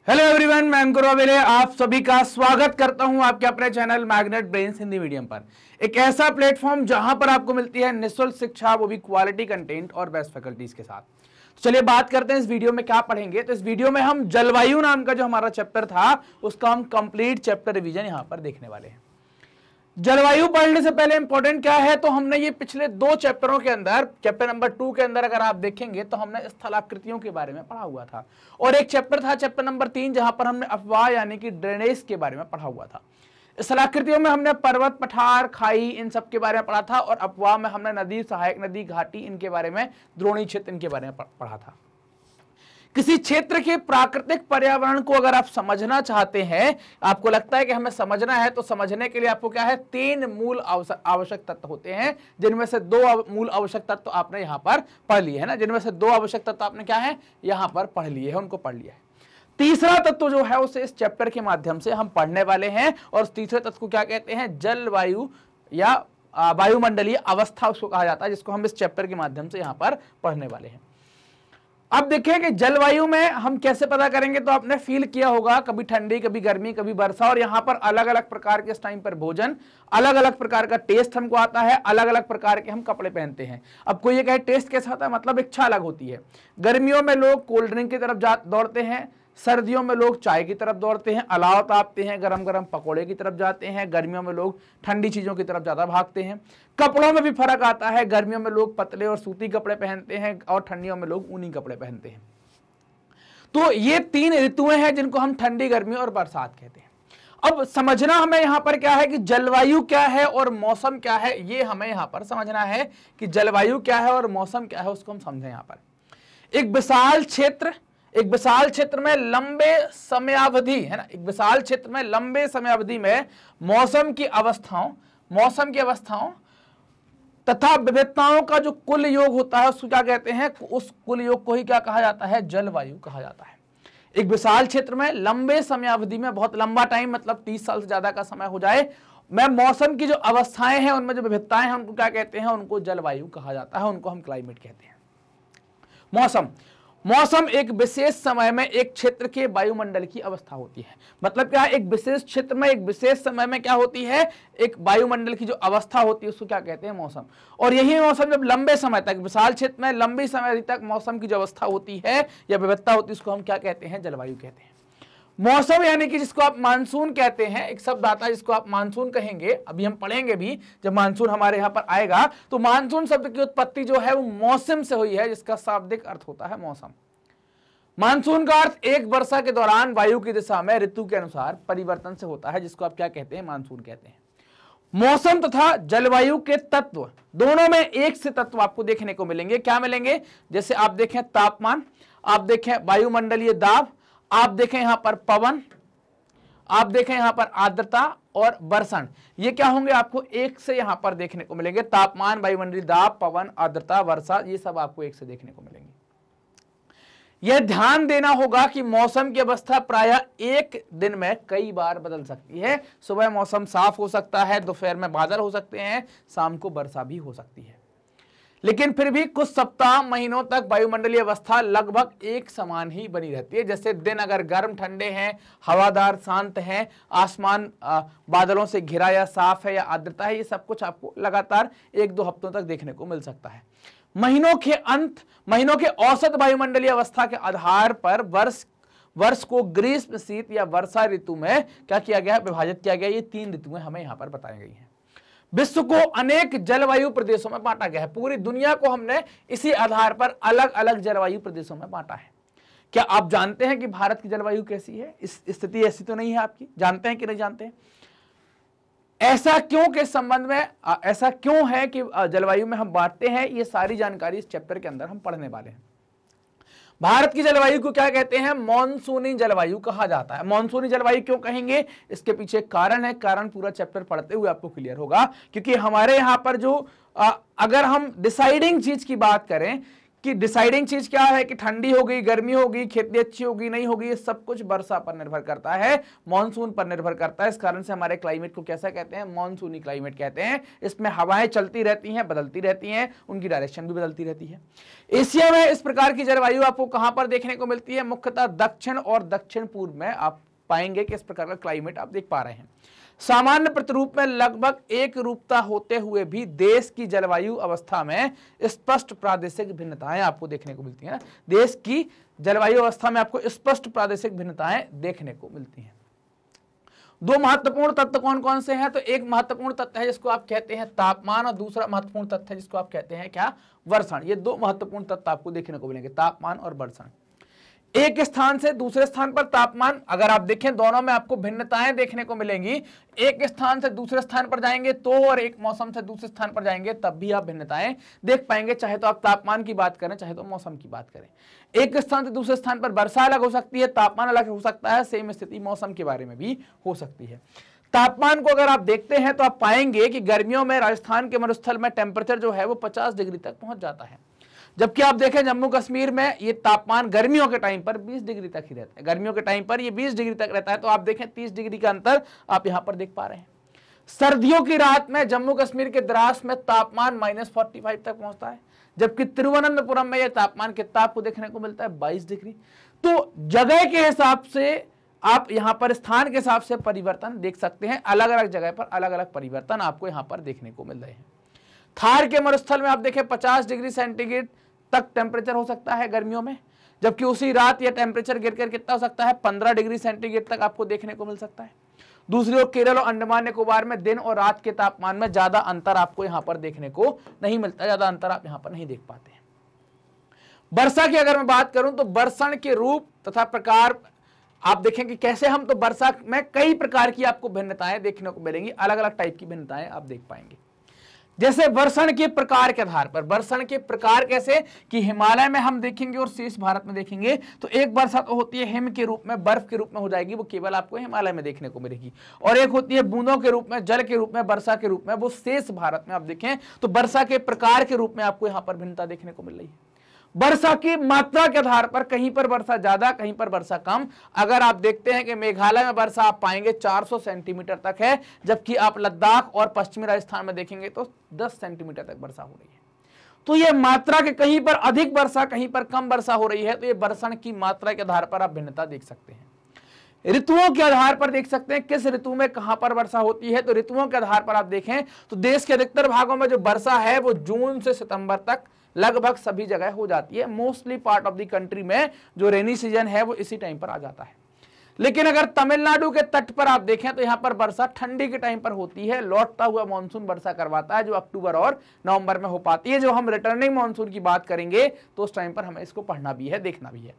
Hello everyone, मैं अंकुर वाबेले आप सभी का स्वागत करता हूं आपके अपने channel magnet brains Hindi medium पर। एक ऐसा प्लेटफॉर्म जहां पर आपको मिलती है निःशुल्क शिक्षा, वो भी क्वालिटी कंटेंट और बेस्ट फैकल्टीज के साथ। तो चलिए बात करते हैं इस वीडियो में क्या पढ़ेंगे। तो इस वीडियो में हम जलवायु नाम का जो हमारा चैप्टर था उसका हम कंप्लीट चैप्टर रिवीजन यहां पर देखने वाले हैं। जलवायु पढ़ने से पहले इंपॉर्टेंट क्या है, तो हमने ये पिछले दो चैप्टरों के अंदर, चैप्टर नंबर 2 के अंदर अगर आप देखेंगे तो हमने स्थलाकृतियों के बारे में पढ़ा हुआ था, और एक चैप्टर था चैप्टर नंबर 3 जहां पर हमने अफवाह यानी कि ड्रेनेज के बारे में पढ़ा हुआ था। स्थलाकृतियों में हमने पर्वत, पठार, खाई इन सब के बारे में पढ़ा था, और अफवाह में हमने नदी, सहायक नदी, घाटी इनके बारे में, द्रोणी क्षेत्र इनके बारे में पढ़ा था। किसी क्षेत्र के प्राकृतिक पर्यावरण को अगर आप समझना चाहते हैं, आपको लगता है कि हमें समझना है, तो समझने के लिए आपको क्या है, 3 मूल आवश्यक तत्व होते हैं, जिनमें से 2 मूल आवश्यक तत्व आपने यहां पर पढ़ लिए है ना। जिनमें से 2 आवश्यक तत्व आपने क्या है यहां पर पढ़ लिए हैं, उनको पढ़ लिया है। तीसरा तत्व जो है उसे इस चैप्टर के माध्यम से हम पढ़ने वाले हैं, और उस तीसरे तत्व को क्या कहते हैं, जलवायु या वायुमंडलीय अवस्था उसको कहा जाता है, जिसको हम इस चैप्टर के माध्यम से यहां पर पढ़ने वाले हैं। अब देखिए कि जलवायु में हम कैसे पता करेंगे, तो आपने फील किया होगा, कभी ठंडी, कभी गर्मी, कभी वर्षा, और यहाँ पर अलग अलग प्रकार के इस टाइम पर भोजन, अलग अलग प्रकार का टेस्ट हमको आता है, अलग अलग प्रकार के हम कपड़े पहनते हैं। अब कोई ये कहे टेस्ट कैसा होता है, मतलब इच्छा अलग होती है। गर्मियों में लोग कोल्ड ड्रिंक की तरफ दौड़ते हैं, सर्दियों में लोग चाय की तरफ दौड़ते हैं, अलाव तापते हैं, गरम गरम पकौड़े की तरफ जाते हैं। गर्मियों में लोग ठंडी चीज़ों की तरफ ज़्यादा भागते हैं। कपड़ों में भी फर्क आता है, गर्मियों में लोग पतले और सूती कपड़े पहनते हैं, और ठंडियों में लोग ऊनी कपड़े पहनते हैं। तो ये 3 ऋतुएं हैं जिनको हम ठंडी, गर्मी और बरसात कहते हैं। अब समझना हमें यहाँ पर क्या है कि जलवायु क्या है और मौसम क्या है, ये हमें यहाँ पर समझना है कि जलवायु क्या है और मौसम क्या है, उसको हम समझें। यहाँ पर एक विशाल क्षेत्र में लंबे समयावधि है ना, एक विशाल क्षेत्र में लंबे समयावधि में मौसम की अवस्थाओं तथा विविधताओं का जो कुल योग होता है उसको क्या कहते हैं, उस कुल योग को ही क्या कहा जाता है, जलवायु कहा जाता है। एक विशाल क्षेत्र में लंबे समयावधि में, बहुत लंबा टाइम मतलब 30 साल से ज्यादा का समय हो जाए, में मौसम की जो अवस्थाएं हैं, उनमें जो विविधताएं हैं, उनको क्या कहते हैं, उनको जलवायु कहा जाता है, उनको हम क्लाइमेट कहते हैं। मौसम एक विशेष समय में एक क्षेत्र के वायुमंडल की अवस्था होती है। मतलब क्या है, एक विशेष क्षेत्र में एक विशेष समय में क्या होती है, एक वायुमंडल की जो अवस्था होती है उसको क्या कहते हैं, मौसम। और यही मौसम जब लंबे समय तक, विशाल क्षेत्र में लंबी समय तक मौसम की जो अवस्था होती है या विविधता होती है, उसको हम क्या कहते हैं, जलवायु कहते हैं। मौसम यानी कि जिसको आप मानसून कहते हैं, एक शब्द आता है जिसको आप मानसून कहेंगे, अभी हम पढ़ेंगे भी जब मानसून हमारे यहाँ पर आएगा। तो मानसून शब्द की उत्पत्ति जो है वो मौसम से हुई है, जिसका शाब्दिक अर्थ होता है मौसम। मानसून का अर्थ एक वर्षा के दौरान वायु की दिशा में ऋतु के अनुसार परिवर्तन से होता है, जिसको आप क्या कहते हैं, मानसून कहते हैं। मौसम तथा जलवायु के तत्व दोनों में एक से तत्व आपको देखने को मिलेंगे। क्या मिलेंगे, जैसे आप देखें तापमान, आप देखें वायुमंडलीय दाब, आप देखें यहां पर पवन, आप देखें यहां पर आर्द्रता और वर्षण, ये क्या होंगे, आपको एक से यहां पर देखने को मिलेंगे। तापमान, वायुमंडलीय दाब, पवन, आर्द्रता, वर्षा, ये सब आपको एक से देखने को मिलेंगे। यह ध्यान देना होगा कि मौसम की अवस्था प्रायः एक दिन में कई बार बदल सकती है। सुबह मौसम साफ हो सकता है, दोपहर में बादल हो सकते हैं, शाम को वर्षा भी हो सकती है, लेकिन फिर भी कुछ सप्ताह, महीनों तक वायुमंडलीय अवस्था लगभग एक समान ही बनी रहती है। जैसे दिन अगर गर्म, ठंडे हैं, हवादार, शांत हैं, आसमान बादलों से घिरा या साफ है या आर्द्रता है, ये सब कुछ आपको लगातार 1-2 हफ्तों तक देखने को मिल सकता है। महीनों के औसत वायुमंडलीय अवस्था के आधार पर वर्ष को ग्रीष्म, शीत या वर्षा ऋतु में क्या किया गया, विभाजित किया गया। ये 3 ऋतुएं हमें यहाँ पर बताई गई हैं। विश्व को अनेक जलवायु प्रदेशों में बांटा गया है। पूरी दुनिया को हमने इसी आधार पर अलग अलग जलवायु प्रदेशों में बांटा है। क्या आप जानते हैं कि भारत की जलवायु कैसी है? इस स्थिति ऐसी तो नहीं है आपकी, जानते हैं कि नहीं जानते हैं? ऐसा क्यों के संबंध में ऐसा क्यों है कि जलवायु में हम बांटते हैं, ये सारी जानकारी इस चैप्टर के अंदर हम पढ़ने वाले हैं। भारत की जलवायु को क्या कहते हैं, मॉनसूनी जलवायु कहा जाता है। मॉनसूनी जलवायु क्यों कहेंगे, इसके पीछे कारण है, कारण पूरा चैप्टर पढ़ते हुए आपको क्लियर होगा। क्योंकि हमारे यहाँ पर जो अगर हम डिसाइडिंग चीज की बात करें कि डिसाइडिंग चीज क्या है कि ठंडी होगी, गर्मी होगी, खेती अच्छी होगी, नहीं होगी, ये सब कुछ वर्षा पर निर्भर करता है, मॉनसून पर निर्भर करता है। इस कारण से हमारे क्लाइमेट को कैसा कहते हैं? मॉनसूनी क्लाइमेट कहते हैं। इसमें हवाएं चलती रहती हैं, बदलती रहती हैं, उनकी डायरेक्शन भी बदलती रहती है। एशिया में इस प्रकार की जलवायु आपको कहां पर देखने को मिलती है? मुख्यतः दक्षिण और दक्षिण पूर्व में आप पाएंगे कि इस प्रकार का क्लाइमेट आप देख पा रहे हैं। सामान्य प्रतिरूप में लगभग एक रूपता होते हुए भी देश की जलवायु अवस्था में स्पष्ट प्रादेशिक भिन्नताएं आपको देखने को मिलती हैं। देश की जलवायु अवस्था में आपको स्पष्ट प्रादेशिक भिन्नताएं देखने को मिलती हैं। दो महत्वपूर्ण तत्व कौन कौन से हैं? तो एक महत्वपूर्ण तत्व है जिसको आप कहते हैं तापमान, और दूसरा महत्वपूर्ण तत्व है जिसको आप कहते हैं क्या? वर्षण। ये दो महत्वपूर्ण तत्व आपको देखने को मिलेंगे, तापमान और वर्षण। एक स्थान से दूसरे स्थान पर तापमान, अगर आप देखें दोनों में आपको भिन्नताएं देखने को मिलेंगी। एक स्थान से दूसरे स्थान पर जाएंगे तो, और एक मौसम से दूसरे स्थान पर जाएंगे तब भी आप भिन्नताएं देख पाएंगे, चाहे तो आप तापमान की बात करें चाहे तो मौसम की बात करें। एक स्थान से दूसरे स्थान पर वर्षा अलग हो सकती है, तापमान अलग हो सकता है, सेम स्थिति मौसम के बारे में भी हो सकती है। तापमान को अगर आप देखते हैं तो आप पाएंगे कि गर्मियों में राजस्थान के मरुस्थल में टेम्परेचर जो है वो 50 डिग्री तक पहुंच जाता है, जबकि आप देखें जम्मू कश्मीर में ये तापमान गर्मियों के टाइम पर 20 डिग्री तक ही रहता है। गर्मियों के टाइम पर ये 20 डिग्री तक रहता है, तो आप देखें 30 डिग्री का अंतर आप यहां पर देख पा रहे हैं। सर्दियों की रात में जम्मू कश्मीर के द्रास में तापमान -45 तक पहुंचता है, जबकि तिरुवनंतपुरम में यह तापमान कितना आपको देखने को मिलता है? 22 डिग्री। तो जगह के हिसाब से आप यहां पर स्थान के हिसाब से परिवर्तन देख सकते हैं, अलग अलग जगह पर अलग अलग परिवर्तन आपको यहां पर देखने को मिल रहे हैं। थार के मरुस्थल में आप देखें 50 डिग्री सेंटीग्रेड तक टेम्परेचर हो सकता है गर्मियों में, जबकि उसी रात यह टेम्परेचर गिरकर कितना हो सकता है? 15 डिग्री सेंटीग्रेड तक आपको देखने को मिल सकता है। दूसरी ओर केरल और अंडमान निकोबार में दिन और रात के तापमान में ज्यादा अंतर आपको यहां पर देखने को नहीं मिलता, ज्यादा अंतर आप यहां पर नहीं देख पाते हैं। वर्षा की अगर मैं बात करूं तो वर्षण के रूप तथा प्रकार आप देखेंगे कैसे हम, तो वर्षा में कई प्रकार की आपको भिन्नताएं देखने को मिलेंगी, अलग अलग टाइप की भिन्नताएं आप देख पाएंगे। जैसे वर्षण के प्रकार के आधार पर, वर्षण के प्रकार कैसे कि हिमालय में हम देखेंगे और शेष भारत में देखेंगे तो एक वर्षा तो होती है हिम के रूप में, बर्फ के रूप में हो जाएगी, वो केवल आपको हिमालय में देखने को मिलेगी, और एक होती है बूंदों के रूप में, जल के रूप में, वर्षा के रूप में, वो शेष भारत में आप देखें तो वर्षा के प्रकार के रूप में आपको यहां पर भिन्नता देखने को मिल रही है। वर्षा की मात्रा के आधार पर कहीं पर वर्षा ज्यादा, कहीं पर वर्षा कम। अगर आप देखते हैं कि मेघालय में वर्षा आप पाएंगे 400 सेंटीमीटर तक है, जबकि आप लद्दाख और पश्चिमी राजस्थान में देखेंगे तो 10 सेंटीमीटर तक वर्षा हो रही है। तो ये मात्रा के कहीं पर अधिक वर्षा, कहीं पर कम वर्षा हो रही है, तो ये वर्षण की मात्रा के आधार पर आप भिन्नता देख सकते हैं। ऋतुओं के आधार पर देख सकते हैं किस ऋतु में कहां पर वर्षा होती है, तो ऋतुओं के आधार पर आप देखें तो देश के अधिकतर भागों में जो वर्षा है वो जून से सितंबर तक लगभग सभी जगह हो जाती है। Mostly part of the country में जो रेनी सीजन है वो इसी टाइम पर आ जाता है। लेकिन अगर तमिलनाडु के तट पर आप देखें तो यहां पर वर्षा ठंडी के टाइम पर होती है, लौटता हुआ मानसून वर्षा करवाता है जो अक्टूबर और नवंबर में हो पाती है। जो हम रिटर्निंग मानसून की बात करेंगे तो उस टाइम पर हमें इसको पढ़ना भी है, देखना भी है।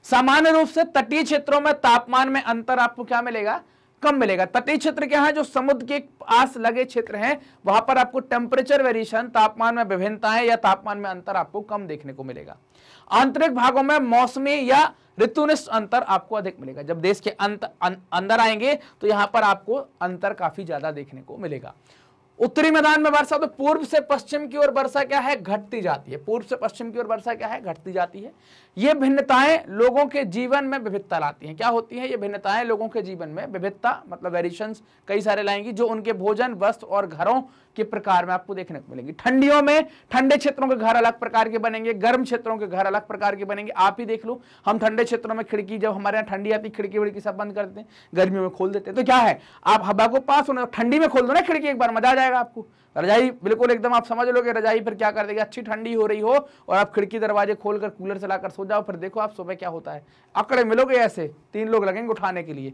सामान्य रूप से तटीय क्षेत्रों में तापमान में अंतर आपको क्या मिलेगा? कम मिलेगा। तटीय क्षेत्र क्या है? जो समुद्र के पास लगे क्षेत्र हैं, वहां पर आपको टेम्परेचर वेरिएशन, तापमान में विभिन्नताएं या तापमान में अंतर आपको कम देखने को मिलेगा। आंतरिक भागों में मौसमी या ऋतुनिष्ठ अंतर आपको अधिक मिलेगा। जब देश के अंदर आएंगे तो यहां पर आपको अंतर काफी ज्यादा देखने को मिलेगा। उत्तरी मैदान में वर्षा तो पूर्व से पश्चिम की ओर वर्षा क्या है? घटती जाती है। पूर्व से पश्चिम की ओर वर्षा क्या है? घटती जाती है। ये भिन्नताएं लोगों के जीवन में विविधता लाती हैं। क्या होती है? ये भिन्नताएं लोगों के जीवन में विविधता मतलब वेरिएशंस कई सारे लाएंगी, जो उनके भोजन, वस्त्र और घरों के प्रकार में आपको देखने को मिलेंगी। ठंडियों में ठंडे क्षेत्रों के घर अलग प्रकार के बनेंगे, गर्म क्षेत्रों के घर अलग प्रकार के बनेंगे। आप ही देख लो, हम ठंडे क्षेत्रों में खिड़की, जब हमारे यहाँ ठंडी आती खिड़की विड़की सब बंद कर देते हैं, गर्मियों में खोल देते हैं। तो क्या है, आप हवा को पास होने, ठंडी में खोल दो ना खिड़की, एक बार मजा आ जाएगा आपको। रजाई बिल्कुल एकदम आप समझ लोगे, रजाई फिर क्या कर देगी, अच्छी ठंडी हो रही हो और आप खिड़की दरवाजे खोलकर कूलर चलाकर सो जाओ, फिर देखो आप सुबह क्या होता है, अकड़े मिलोगे ऐसे, 3 लोग लगेंगे उठाने के लिए।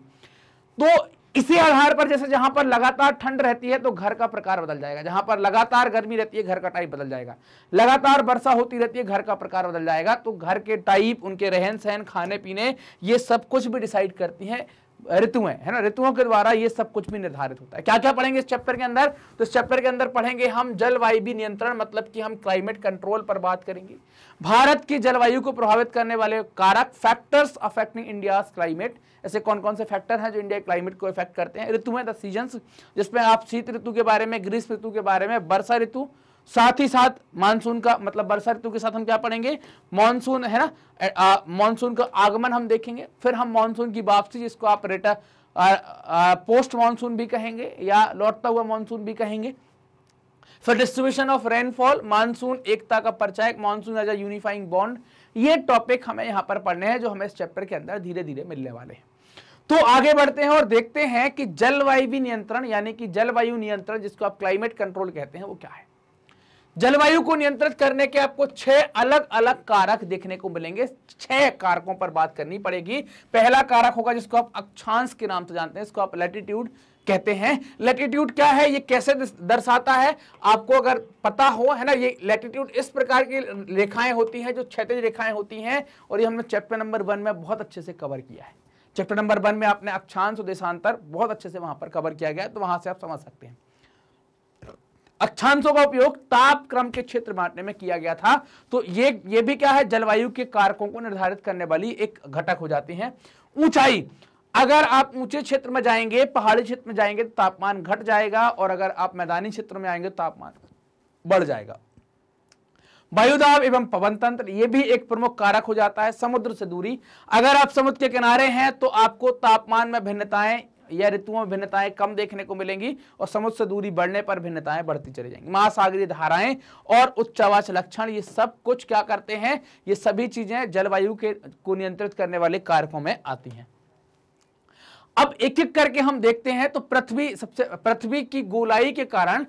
तो इसी आधार पर जैसे जहां पर लगातार ठंड रहती है तो घर का प्रकार बदल जाएगा, जहां पर लगातार गर्मी रहती है घर का टाइप बदल जाएगा, लगातार वर्षा होती रहती है घर का प्रकार बदल जाएगा। तो घर के टाइप, उनके रहन सहन, खाने पीने, ये सब कुछ भी डिसाइड करती हैं ऋतुएं, है ना। ऋतुओं के द्वारा ये सब कुछ भी निर्धारित होता है। क्या क्या पढ़ेंगे इस चैप्टर के अंदर? तो इस चैप्टर के अंदर पढ़ेंगे हम जलवायु नियंत्रण, मतलब कि हम क्लाइमेट कंट्रोल पर बात करेंगे। भारत की जलवायु को प्रभावित करने वाले कारक, फैक्टर्स अफेक्टिंग इंडियाज क्लाइमेट, ऐसे कौन कौन से फैक्टर हैं जो इंडिया क्लाइमेट को इफेक्ट करते हैं। ऋतुएं, द सीजन्स, जिसमें आप शीत ऋतु के बारे में, ग्रीष्म ऋतु के बारे में, वर्षा ऋतु, साथ ही साथ मानसून का मतलब वर्षा ऋतु के साथ हम क्या पढ़ेंगे, मानसून है ना, मानसून का आगमन हम देखेंगे, फिर हम मानसून की वापसी जिसको आप पोस्ट मानसून भी कहेंगे या लौटता हुआ मानसून भी कहेंगे, फिर डिस्ट्रीब्यूशन ऑफ रेनफॉल, मानसून एकता का परिचायक, monsoon as a unifying bond, ये टॉपिक हमें यहां पर पढ़ने हैं जो हमें इस चैप्टर के अंदर धीरे धीरे मिलने वाले हैं। तो आगे बढ़ते हैं और देखते हैं कि जलवायु नियंत्रण यानी कि जलवायु नियंत्रण जिसको आप क्लाइमेट कंट्रोल कहते हैं वो क्या है। जलवायु को नियंत्रित करने के आपको 6 अलग अलग कारक देखने को मिलेंगे, 6 कारकों पर बात करनी पड़ेगी। पहला कारक होगा जिसको आप अक्षांश के नाम से जानते हैं, इसको आप लैटिट्यूड कहते हैं। लैटिट्यूड क्या है, ये कैसे दर्शाता है, आपको अगर पता हो है ना, ये लैटिट्यूड इस प्रकार की रेखाएं होती हैं जो क्षैतिज रेखाएं होती हैं, और ये हमने चैप्टर नंबर 1 में बहुत अच्छे से कवर किया है। चैप्टर नंबर 1 में आपने अक्षांश और देशांतर बहुत अच्छे से वहां पर कवर किया गया है, तो वहां से आप समझ सकते हैं। अक्षांशों का उपयोग तापक्रम के क्षेत्र बांटने में किया गया था। तो ये भी क्या है, जलवायु के कारकों को निर्धारित करने वाली एक घटक हो जाती है। ऊंचाई, अगर आप ऊंचे क्षेत्र में जाएंगे, पहाड़ी क्षेत्र में जाएंगे तो तापमान घट जाएगा, और अगर आप मैदानी क्षेत्र में आएंगे तो तापमान बढ़ जाएगा। वायुदाब एवं पवन तंत्र, ये भी एक प्रमुख कारक हो जाता है। समुद्र से दूरी, अगर आप समुद्र के किनारे हैं तो आपको तापमान में भिन्नताएं या ऋतुओं में भिन्नताएं कम देखने को मिलेंगी, और समुद्र से दूरी बढ़ने पर भिन्नताएं बढ़ती चली जाएंगी। महासागरीय धाराएं और उच्च आवास लक्षण, ये सब कुछ क्या करते हैं, ये सभी चीजें जलवायु को नियंत्रित करने वाले कारकों में आती हैं। अब एक एक करके हम देखते हैं। तो पृथ्वी की गोलाई के कारण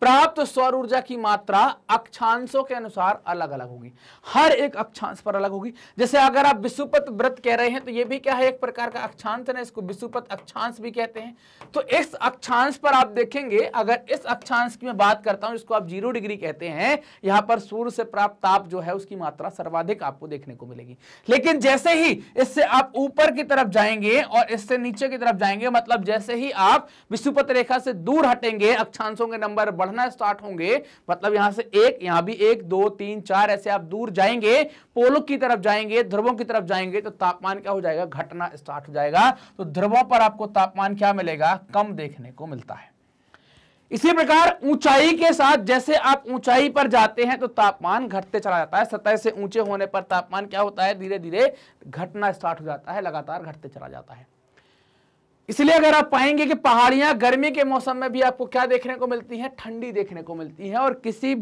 प्राप्त सौर ऊर्जा की मात्रा अक्षांशों के अनुसार अलग अलग होगी, हर एक अक्षांश पर अलग होगी। जैसे अगर आप विषुवत व्रत कह रहे हैं तो ये भी क्या है, एक प्रकार का अक्षांश है, इसको विषुवत अक्षांश भी कहते हैं। तो इस अक्षांश पर आप देखेंगे, अगर इस अक्षांश की मैं बात करता हूं जिसको आप 0 डिग्री कहते हैं, यहां पर सूर्य से प्राप्त ताप जो है उसकी मात्रा सर्वाधिक आपको देखने को मिलेगी। लेकिन जैसे ही इससे आप ऊपर की तरफ जाएंगे और इससे नीचे की तरफ जाएंगे, मतलब जैसे ही आप विषुवत रेखा से दूर हटेंगे, अक्षांशों के नंबर बढ़ना स्टार्ट होंगे, मतलब यहां से 1, यहां भी 1 2 3 4 ऐसे आप दूर जाएंगे, पोलों की तरफ जाएंगे, ध्रुवों की तरफ जाएंगे, तो तापमान क्या हो जाएगा, घटना स्टार्ट हो जाएगा। तो ध्रुवों पर आपको तापमान क्या मिलेगा, कम देखने को मिलता है। इसी प्रकार ऊंचाई के साथ जैसे आप ऊंचाई पर जाते हैं तो तापमान घटते चला जाता है। सतह से ऊंचे होने पर तापमान क्या होता है, धीरे धीरे घटना स्टार्ट हो जाता है, लगातार घटते चला जाता है। इसलिए अगर आप पाएंगे कि पहाड़ियां गर्मी के मौसम में भी आपको क्या देखने को मिलती हैं, ठंडी देखने को मिलती है, और किसी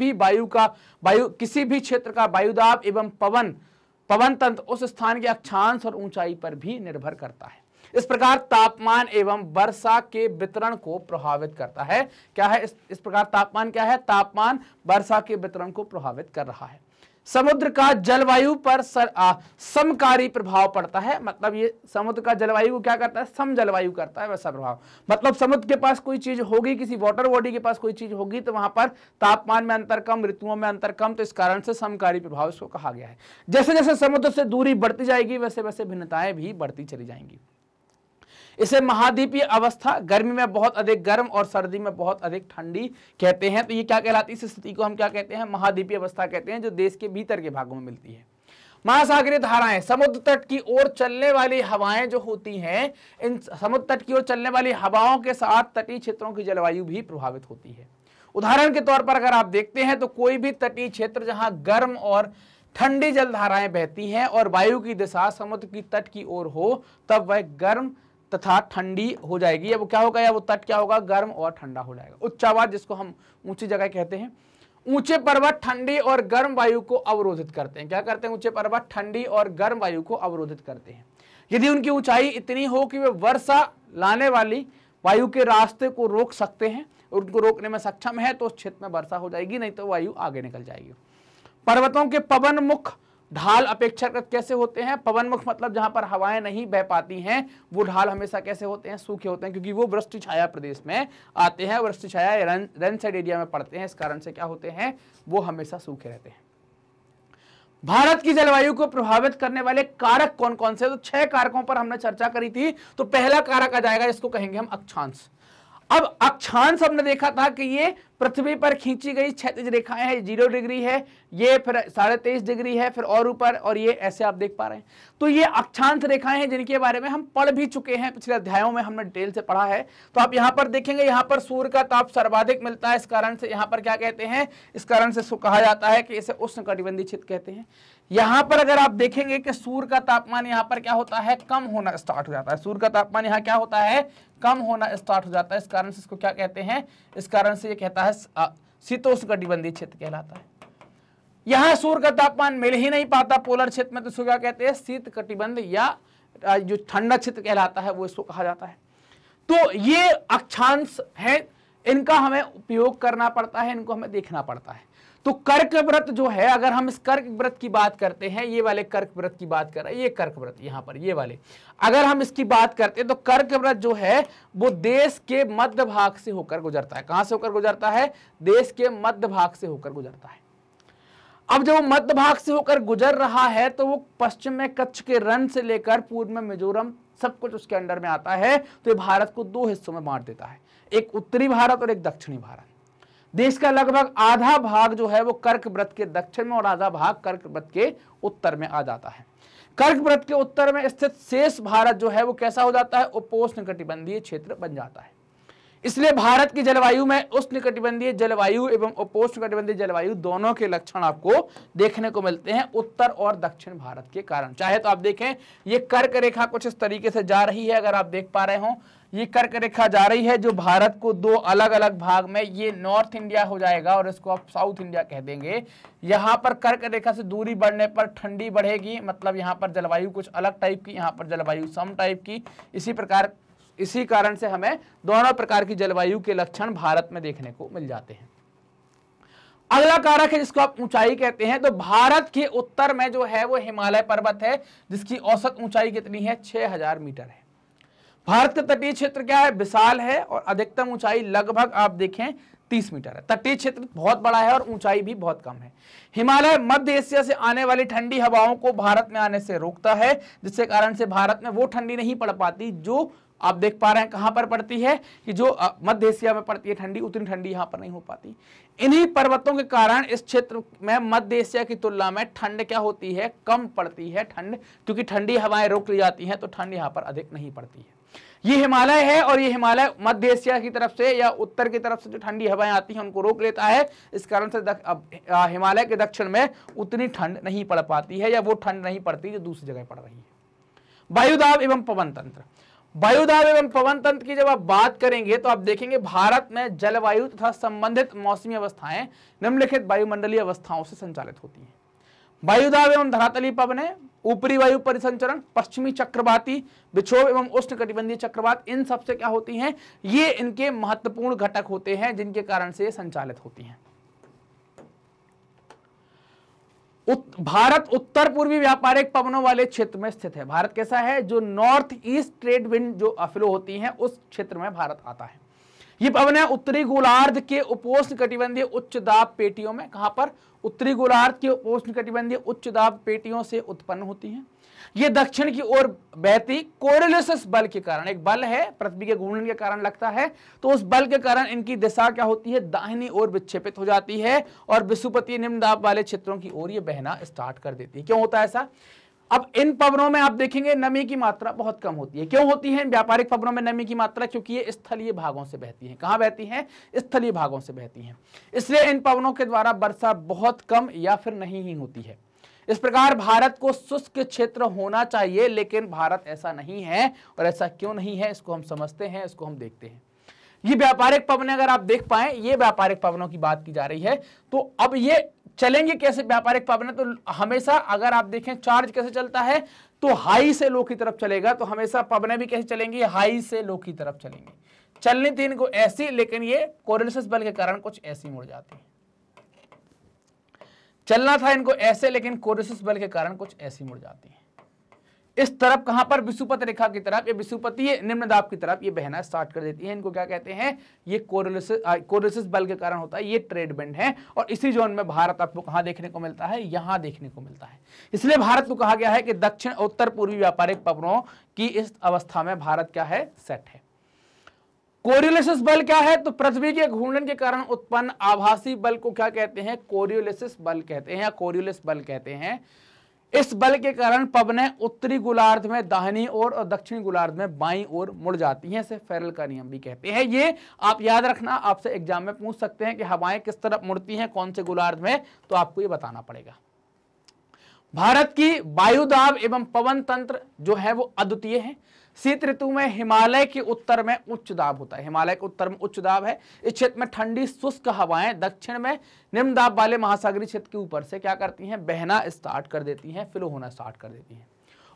भी क्षेत्र का वायुदाब एवं पवन तंत्र उस स्थान के अक्षांश और ऊंचाई पर भी निर्भर करता है। इस प्रकार तापमान एवं वर्षा के वितरण को प्रभावित करता है। क्या है इस प्रकार तापमान क्या है, तापमान वर्षा के वितरण को प्रभावित कर रहा है। समुद्र का जलवायु पर समकारी प्रभाव पड़ता है, मतलब ये समुद्र का जलवायु को क्या करता है, सम जलवायु करता है वैसा प्रभाव। मतलब समुद्र के पास कोई चीज होगी, किसी वाटर बॉडी के पास कोई चीज होगी, तो वहां पर तापमान में अंतर कम, ऋतुओं में अंतर कम, तो इस कारण से समकारी प्रभाव इसको कहा गया है। जैसे जैसे समुद्र से दूरी बढ़ती जाएगी वैसे वैसे भिन्नताएं भी बढ़ती चली जाएंगी। इसे महाद्वीपीय अवस्था, गर्मी में बहुत अधिक गर्म और सर्दी में बहुत अधिक ठंडी कहते हैं। तो ये क्या कहलाती है, इस स्थिति को हम क्या कहते हैं, महाद्वीपीय अवस्था कहते हैं, जो देश के भीतर के भागों में मिलती है। महासागरीय धाराएं, समुद्र तट की ओर चलने वाली हवाएं जो होती हैं, इन समुद्र तट की ओर चलने वाली हवाओं के साथ तटीय क्षेत्रों की जलवायु भी प्रभावित होती है। उदाहरण के तौर पर अगर आप देखते हैं तो कोई भी तटीय क्षेत्र जहां गर्म और ठंडी जलधाराएं बहती हैं और वायु की दिशा समुद्र की तट की ओर हो, तब वह गर्म तथा ठंडी हो जाएगी, या वो क्या होगा, या वो तट क्या होगा, गर्म और ठंडा हो जाएगा। उच्चावास, जिसको हम ऊंची जगह कहते हैं। ऊंचे पर्वत ठंडी और गर्म वायु को अवरोधित करते हैं। क्या करते हैं, ऊंचे पर्वत ठंडी और गर्म वायु को अवरोधित करते हैं। यदि उनकी ऊंचाई इतनी हो कि वे वर्षा लाने वाली वायु के रास्ते को रोक सकते हैं, उनको रोकने में सक्षम है, तो उस क्षेत्र में वर्षा हो जाएगी, नहीं तो वायु आगे निकल जाएगी। पर्वतों के पवन मुख ढाल अपेक्षाकृत कैसे होते हैं, पवन मुख मतलब जहां पर हवाएं नहीं बह पाती हैं, वो ढाल हमेशा कैसे होते हैं, सूखे होते हैं, क्योंकि वो वृष्टि छाया प्रदेश में आते हैं, वृष्टि छाया रन साइड एरिया में पड़ते हैं, इस कारण से क्या होते हैं, वो हमेशा सूखे रहते हैं। भारत की जलवायु को प्रभावित करने वाले कारक कौन कौन से, तो 6 कारकों पर हमने चर्चा करी थी। तो पहला कारक आ जाएगा जिसको कहेंगे हम अक्षांश। अब अक्षांश हमने देखा था कि ये पृथ्वी पर खींची गई क्षैतिज रेखाएं हैं, 0 डिग्री है, ये फिर 23.5 डिग्री है, फिर और ऊपर, और ये ऐसे आप देख पा रहे हैं। तो ये अक्षांश रेखाएं हैं जिनके बारे में हम पढ़ भी चुके हैं, पिछले अध्यायों में हमने डिटेल से पढ़ा है। तो आप यहां पर देखेंगे, यहां पर सूर्य का ताप सर्वाधिक मिलता है, इस कारण से यहां पर क्या कहते हैं, इस कारण से कहा जाता है कि इसे उष्णकटिबंधीय क्षेत्र कहते हैं। यहां पर अगर आप देखेंगे कि सूर्य का तापमान यहां पर क्या होता है, कम होना स्टार्ट हो जाता है। सूर्य का तापमान यहां क्या होता है, कम होना स्टार्ट हो जाता है, इस कारण से इसको क्या कहते हैं, इस कारण से ये कहता है शीतोष्णकटिबंधीय क्षेत्र कहलाता है। यहां सूर्य का तापमान मिल ही नहीं पाता पोलर क्षेत्र में, तो इसको क्या कहते हैं, शीत कटिबंध या जो ठंडा क्षेत्र कहलाता है वो इसको कहा जाता है। तो ये अक्षांश है, इनका हमें उपयोग करना पड़ता है, इनको हमें देखना पड़ता है। तो कर्क व्रत जो है, अगर हम इस कर्क व्रत की बात करते हैं, ये वाले कर्क व्रत की बात कर रहे हैं, ये कर्क व्रत यहां पर ये वाले, अगर हम इसकी बात करते हैं तो कर्क व्रत जो है वो देश के मध्य भाग से होकर गुजरता है। कहां से होकर गुजरता है, देश के मध्य भाग से होकर गुजरता है। अब जब वो मध्य भाग से होकर गुजर रहा है तो वो पश्चिम में कच्छ के रण से लेकर पूर्व में मिजोरम सब कुछ उसके अंडर में आता है। तो ये भारत को 2 हिस्सों में बांट देता है, एक उत्तरी भारत और एक दक्षिणी भारत। देश का लगभग आधा भाग जो है वो कर्क व्रत के दक्षिण में और आधा भाग कर्क व्रत के उत्तर में आ जाता है। कर्क व्रत के उत्तर में स्थित शेष भारत जो है वो कैसा हो जाता है, उपोष्णकटिबंधीय क्षेत्र बन जाता है। इसलिए भारत की जलवायु में उष्णकटिबंधीय जलवायु एवं उपोष्णकटिबंधीय जलवायु दोनों के लक्षण आपको देखने को मिलते हैं उत्तर और दक्षिण भारत के कारण। चाहे तो आप देखें, ये कर्क रेखा कुछ इस तरीके से जा रही है, अगर आप देख पा रहे हो, ये कर्क रेखा जा रही है जो भारत को 2 अलग अलग भाग में, ये नॉर्थ इंडिया हो जाएगा और इसको आप साउथ इंडिया कह देंगे। यहां पर कर्क रेखा से दूरी बढ़ने पर ठंडी बढ़ेगी, मतलब यहां पर जलवायु कुछ अलग टाइप की, यहां पर जलवायु सम टाइप की। इसी कारण से हमें दोनों प्रकार की जलवायु के लक्षण भारत में देखने को मिल जाते हैं। अगला कारक है जिसको आप ऊंचाई कहते हैं। तो भारत के उत्तर में जो है वो हिमालय पर्वत है, जिसकी औसत ऊंचाई कितनी है, 6000 मीटर है। भारत का तटीय क्षेत्र क्या है, विशाल है और अधिकतम ऊंचाई लगभग आप देखें 30 मीटर है। तटीय क्षेत्र बहुत बड़ा है और ऊंचाई भी बहुत कम है। हिमालय मध्य एशिया से आने वाली ठंडी हवाओं को भारत में आने से रोकता है, जिसके कारण से भारत में वो ठंडी नहीं पड़ पाती जो आप देख पा रहे हैं कहां पर पड़ती है, कि जो मध्य एशिया में पड़ती है ठंडी, उतनी ठंडी यहां पर नहीं हो पाती। इन्हीं पर्वतों के कारण इस क्षेत्र में मध्य एशिया की तुलना में ठंड क्या होती है, कम पड़ती है ठंड, क्योंकि ठंडी हवाएं रोक ली जाती हैं तो ठंड यहां पर अधिक नहीं पड़ती है। ये हिमालय है और ये हिमालय मध्य एशिया की तरफ से या उत्तर की तरफ से जो ठंडी हवाएं आती हैं उनको रोक लेता है। इस कारण से हिमालय के दक्षिण में उतनी ठंड नहीं पड़ पाती है, या वो ठंड नहीं पड़ती जो दूसरी जगह पड़ रही है। वायुदाब एवं पवन तंत्र, वायुदाब एवं पवन तंत्र की जब आप बात करेंगे तो आप देखेंगे भारत में जलवायु तथा संबंधित मौसमी अवस्थाएं निम्नलिखित वायुमंडलीय अवस्थाओं से संचालित होती हैं। वायुदाब एवं धरातलीय पवनें, ऊपरी वायु परिसंचरण, पश्चिमी चक्रवाती विक्षोभ एवं उष्णकटिबंधीय चक्रवात, इन सबसे क्या होती हैं, ये इनके महत्वपूर्ण घटक होते हैं जिनके कारण से ये संचालित होती हैं। भारत उत्तर पूर्वी व्यापारिक पवनों वाले क्षेत्र में स्थित है। भारत कैसा है, जो नॉर्थ ईस्ट ट्रेड विंड जो फ्लो होती हैं उस क्षेत्र में भारत आता है। ये पवनें उत्तरी गोलार्ध के उपोष्णकटिबंधीय उच्च दाब पेटियों में, कहां पर, उत्तरी गोलार्ध के उपोष्णकटिबंधीय उच्च दाब पेटियों से उत्पन्न होती हैं। ये दक्षिण की ओर बहती कोरियोलिस बल के कारण, एक बल है पृथ्वी के घूर्णन के कारण लगता है, तो उस बल के कारण इनकी दिशा क्या होती है, दाहिनी ओर विक्षेपित हो जाती है और विषुवतीय निम्न दाब वाले क्षेत्रों की ओर ये बहना स्टार्ट कर देती है। क्यों होता है ऐसा? अब इन पवनों में आप देखेंगे नमी की मात्रा बहुत कम होती है। क्यों होती है इन व्यापारिक पवनों में नमी की मात्रा? क्योंकि ये स्थलीय भागों से बहती हैं। कहां बहती हैं? स्थलीय भागों से बहती हैं। इसलिए इन पवनों के द्वारा वर्षा बहुत कम या फिर नहीं ही होती है। इस प्रकार भारत को शुष्क क्षेत्र होना चाहिए, लेकिन भारत ऐसा नहीं है। और ऐसा क्यों नहीं है इसको हम समझते हैं, इसको हम देखते हैं। ये व्यापारिक पवन अगर आप देख पाए, ये व्यापारिक पवनों की बात की जा रही है। तो अब ये चलेंगे कैसे व्यापारिक पवन? तो हमेशा अगर आप देखें चार्ज कैसे चलता है, तो हाई से लो की तरफ चलेगा। तो हमेशा पवनें भी कैसे चलेंगी, हाई से लो की तरफ चलेंगी। चलनी थी इनको ऐसी, लेकिन ये कोरियोलिस बल के कारण कुछ ऐसी मुड़ जाती है। चलना था इनको ऐसे, लेकिन कोरियोलिस बल के कारण कुछ ऐसी मुड़ जाती है। इस तरफ कहां पर, विषुवत रेखा की तरफ, ये विषुवतीय निम्न दाब की तरफ ये बहना स्टार्ट कर देती है। इनको क्या कहते हैं, ये कोरियोलिस बल के कारण होता है। ये ट्रेड विंड है और इसी जोन में भारत आपको कहां देखने को मिलता है, यहां देखने को मिलता है। इसलिए भारत को कहा गया है कि दक्षिण उत्तर पूर्वी व्यापारिक पवनों की इस अवस्था में भारत क्या है, सेट है। कोरियोलिसिस बल क्या है? तो पृथ्वी के घूर्णन के कारण उत्पन्न आभासी बल को क्या कहते हैं? कोरियोलिसिस बल कहते हैं या कोरियोलिस बल कहते हैं। इस बल के कारण पवनें उत्तरी गोलार्ध में दाहिनी ओर और दक्षिणी गोलार्ध में बाईं ओर मुड़ जाती हैं। इसे फेरल का नियम भी कहते हैं। ये आप याद रखना, आपसे एग्जाम में पूछ सकते हैं कि हवाएं किस तरफ मुड़ती हैं, कौन से गोलार्ध में, तो आपको ये बताना पड़ेगा। भारत की वायुदाब एवं पवन तंत्र जो है वो अद्वितीय है। शीत ऋतु में हिमालय के उत्तर में उच्च दाब होता है, हिमालय के उत्तर में उच्च दाब है। इस क्षेत्र में ठंडी शुष्क हवाएं दक्षिण में निम्न दाब वाले महासागरीय क्षेत्र के ऊपर से क्या करती हैं? बहना स्टार्ट कर देती हैं, फ्लो होना स्टार्ट कर देती हैं।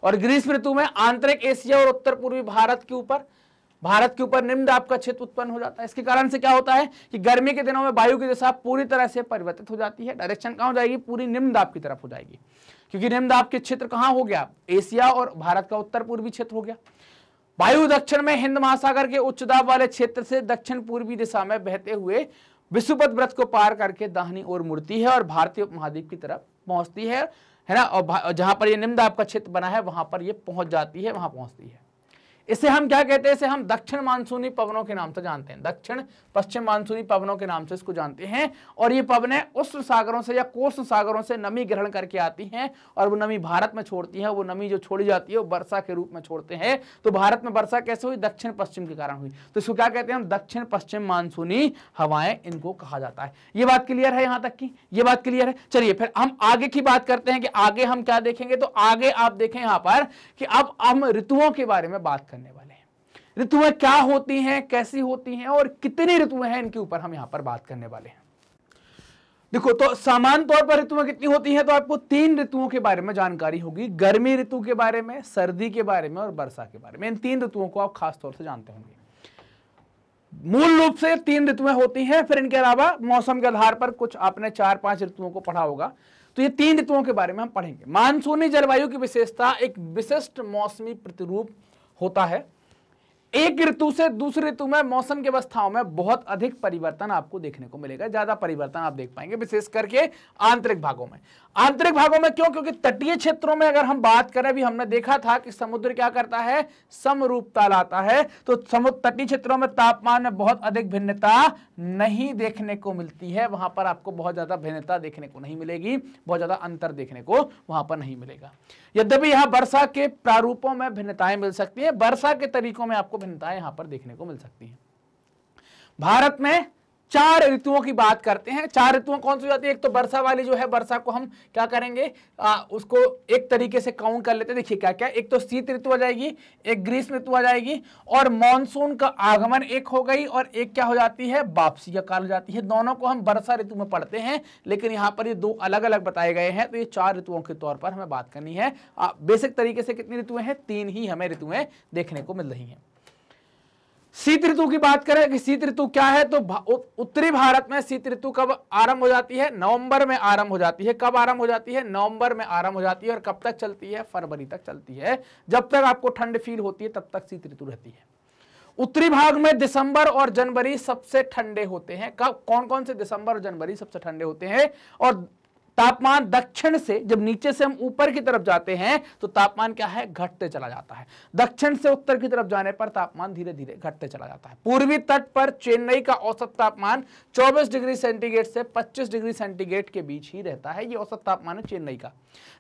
और ग्रीष्म ऋतु में आंतरिक एशिया और उत्तर पूर्वी भारत के ऊपर निम्न दाब का क्षेत्र उत्पन्न हो जाता है। इसके कारण से क्या होता है कि गर्मी के दिनों में वायु की दिशा पूरी तरह से परिवर्तित हो जाती है। डायरेक्शन कहां हो जाएगी? पूरी निम्न दाब की तरफ हो जाएगी, क्योंकि निम्न दाब के क्षेत्र कहां हो गया? एशिया और भारत का उत्तर पूर्वी क्षेत्र हो गया। वायु दक्षिण में हिंद महासागर के उच्च दाब वाले क्षेत्र से दक्षिण पूर्वी दिशा में बहते हुए विषुवत वृत्त को पार करके दाहिनी ओर मुड़ती है और भारतीय उपमहाद्वीप की तरफ पहुंचती है ना। और जहां पर ये निम्न दाब का क्षेत्र बना है वहां पर ये पहुंच जाती है, वहां पहुंचती है। इसे हम क्या कहते हैं? इसे हम दक्षिण मानसूनी पवनों के नाम से जानते हैं, दक्षिण पश्चिम मानसूनी पवनों के नाम से इसको जानते हैं। और ये पवनें उष्ण सागरों से या कोष्ण सागरों से नमी ग्रहण करके आती हैं और वो नमी भारत में छोड़ती है। वो नमी जो छोड़ी जाती है वो वर्षा के रूप में छोड़ते हैं। तो भारत में वर्षा कैसे हुई? दक्षिण पश्चिम के कारण हुई। तो इसको क्या कहते हैं हम? दक्षिण पश्चिम मानसूनी हवाएं इनको कहा जाता है। ये बात क्लियर है? यहां तक की ये बात क्लियर है? चलिए फिर हम आगे की बात करते हैं कि आगे हम क्या देखेंगे। तो आगे आप देखें यहां पर कि अब हम ऋतुओं के बारे में बात करने वाले हैं। ऋतुएं क्या होती हैं, कैसी होती हैं और कितनी ऋतुएं हैं, इनके ऊपर हम यहां पर बात करने वाले हैं। देखो, तो सामान्य तौर पर ऋतुएं कितनी होती हैं? तो आपको 3 ऋतुओं के बारे में जानकारी होगी, गर्मी ऋतु के बारे में, सर्दी के बारे में और वर्षा के बारे में। इन 3 ऋतुओं को आप खास तौर से जानते होंगे। मूल रूप से 3 ऋतुएं होती हैं, फिर इनके अलावा मौसम के आधार पर कुछ आपने 4-5 ऋतुओं को पढ़ा होगा। तो ये 3 ऋतुओं के बारे में हम पढ़ेंगे। मानसूनी जलवायु की विशेषता एक विशिष्ट मौसमी प्रतिरूप होता है। एक ऋतु से दूसरी ऋतु में मौसम की अवस्थाओं में बहुत अधिक परिवर्तन आपको देखने को मिलेगा, ज्यादा परिवर्तन आप देख पाएंगे, विशेष करके आंतरिक भागों में। आंतरिक भागों में क्यों? क्योंकि तटीय क्षेत्रों में अगर हम बात करें, अभी हमने देखा था कि समुद्र क्या करता है? समरूपता लाता है। तो तटीय क्षेत्रों में तापमान में बहुत अधिक भिन्नता नहीं देखने को मिलती है, वहां पर आपको बहुत ज्यादा भिन्नता देखने को नहीं मिलेगी, बहुत ज्यादा अंतर देखने को वहां पर नहीं मिलेगा। यद्यपि यहां वर्षा के प्रारूपों में भिन्नताएं मिल सकती है, वर्षा के तरीकों में आपको भिन्नताएं यहां पर देखने को मिल सकती हैं। भारत में 4 ऋतुओं की बात करते हैं। 4 ऋतुएं कौन सी जाती है? एक तो वर्षा वाली जो है, वर्षा को हम क्या करेंगे? उसको एक तरीके से काउंट कर लेते हैं। देखिए क्या क्या, एक तो शीत ऋतु आ जाएगी, एक ग्रीष्म ऋतु आ जाएगी, और मॉनसून का आगमन एक हो गई, और एक क्या हो जाती है? वापसी का काल हो जाती है। दोनों को हम वर्षा ऋतु में पढ़ते हैं, लेकिन यहाँ पर ये 2 अलग अलग बताए गए हैं। तो ये 4 ऋतुओं के तौर पर हमें बात करनी है। बेसिक तरीके से कितनी ऋतुएं हैं? 3 ही हमें ऋतुएं देखने को मिल रही हैं। शीत ऋतु की बात करें कि शीत ऋतु क्या है, तो उत्तरी भारत में शीत ऋतु कब आरंभ हो जाती है? नवंबर में आरंभ हो जाती है। कब आरंभ हो जाती है? नवंबर में आरंभ हो जाती है। और कब तक चलती है? फरवरी तक चलती है। जब तक आपको ठंड फील होती है तब तक शीत ऋतु रहती है। उत्तरी भाग में दिसंबर और जनवरी सबसे ठंडे होते हैं। कब? कौन कौन से? दिसंबर और जनवरी सबसे ठंडे होते हैं। और तापमान दक्षिण से, जब नीचे से हम ऊपर की तरफ जाते हैं तो तापमान क्या है? घटते चला जाता है। दक्षिण से उत्तर की तरफ जाने पर तापमान धीरे धीरे घटते चला जाता है। पूर्वी तट पर चेन्नई का औसत तापमान 24 डिग्री सेंटीग्रेड से 25 डिग्री सेंटीग्रेड के बीच ही रहता है। ये औसत तापमान है चेन्नई का।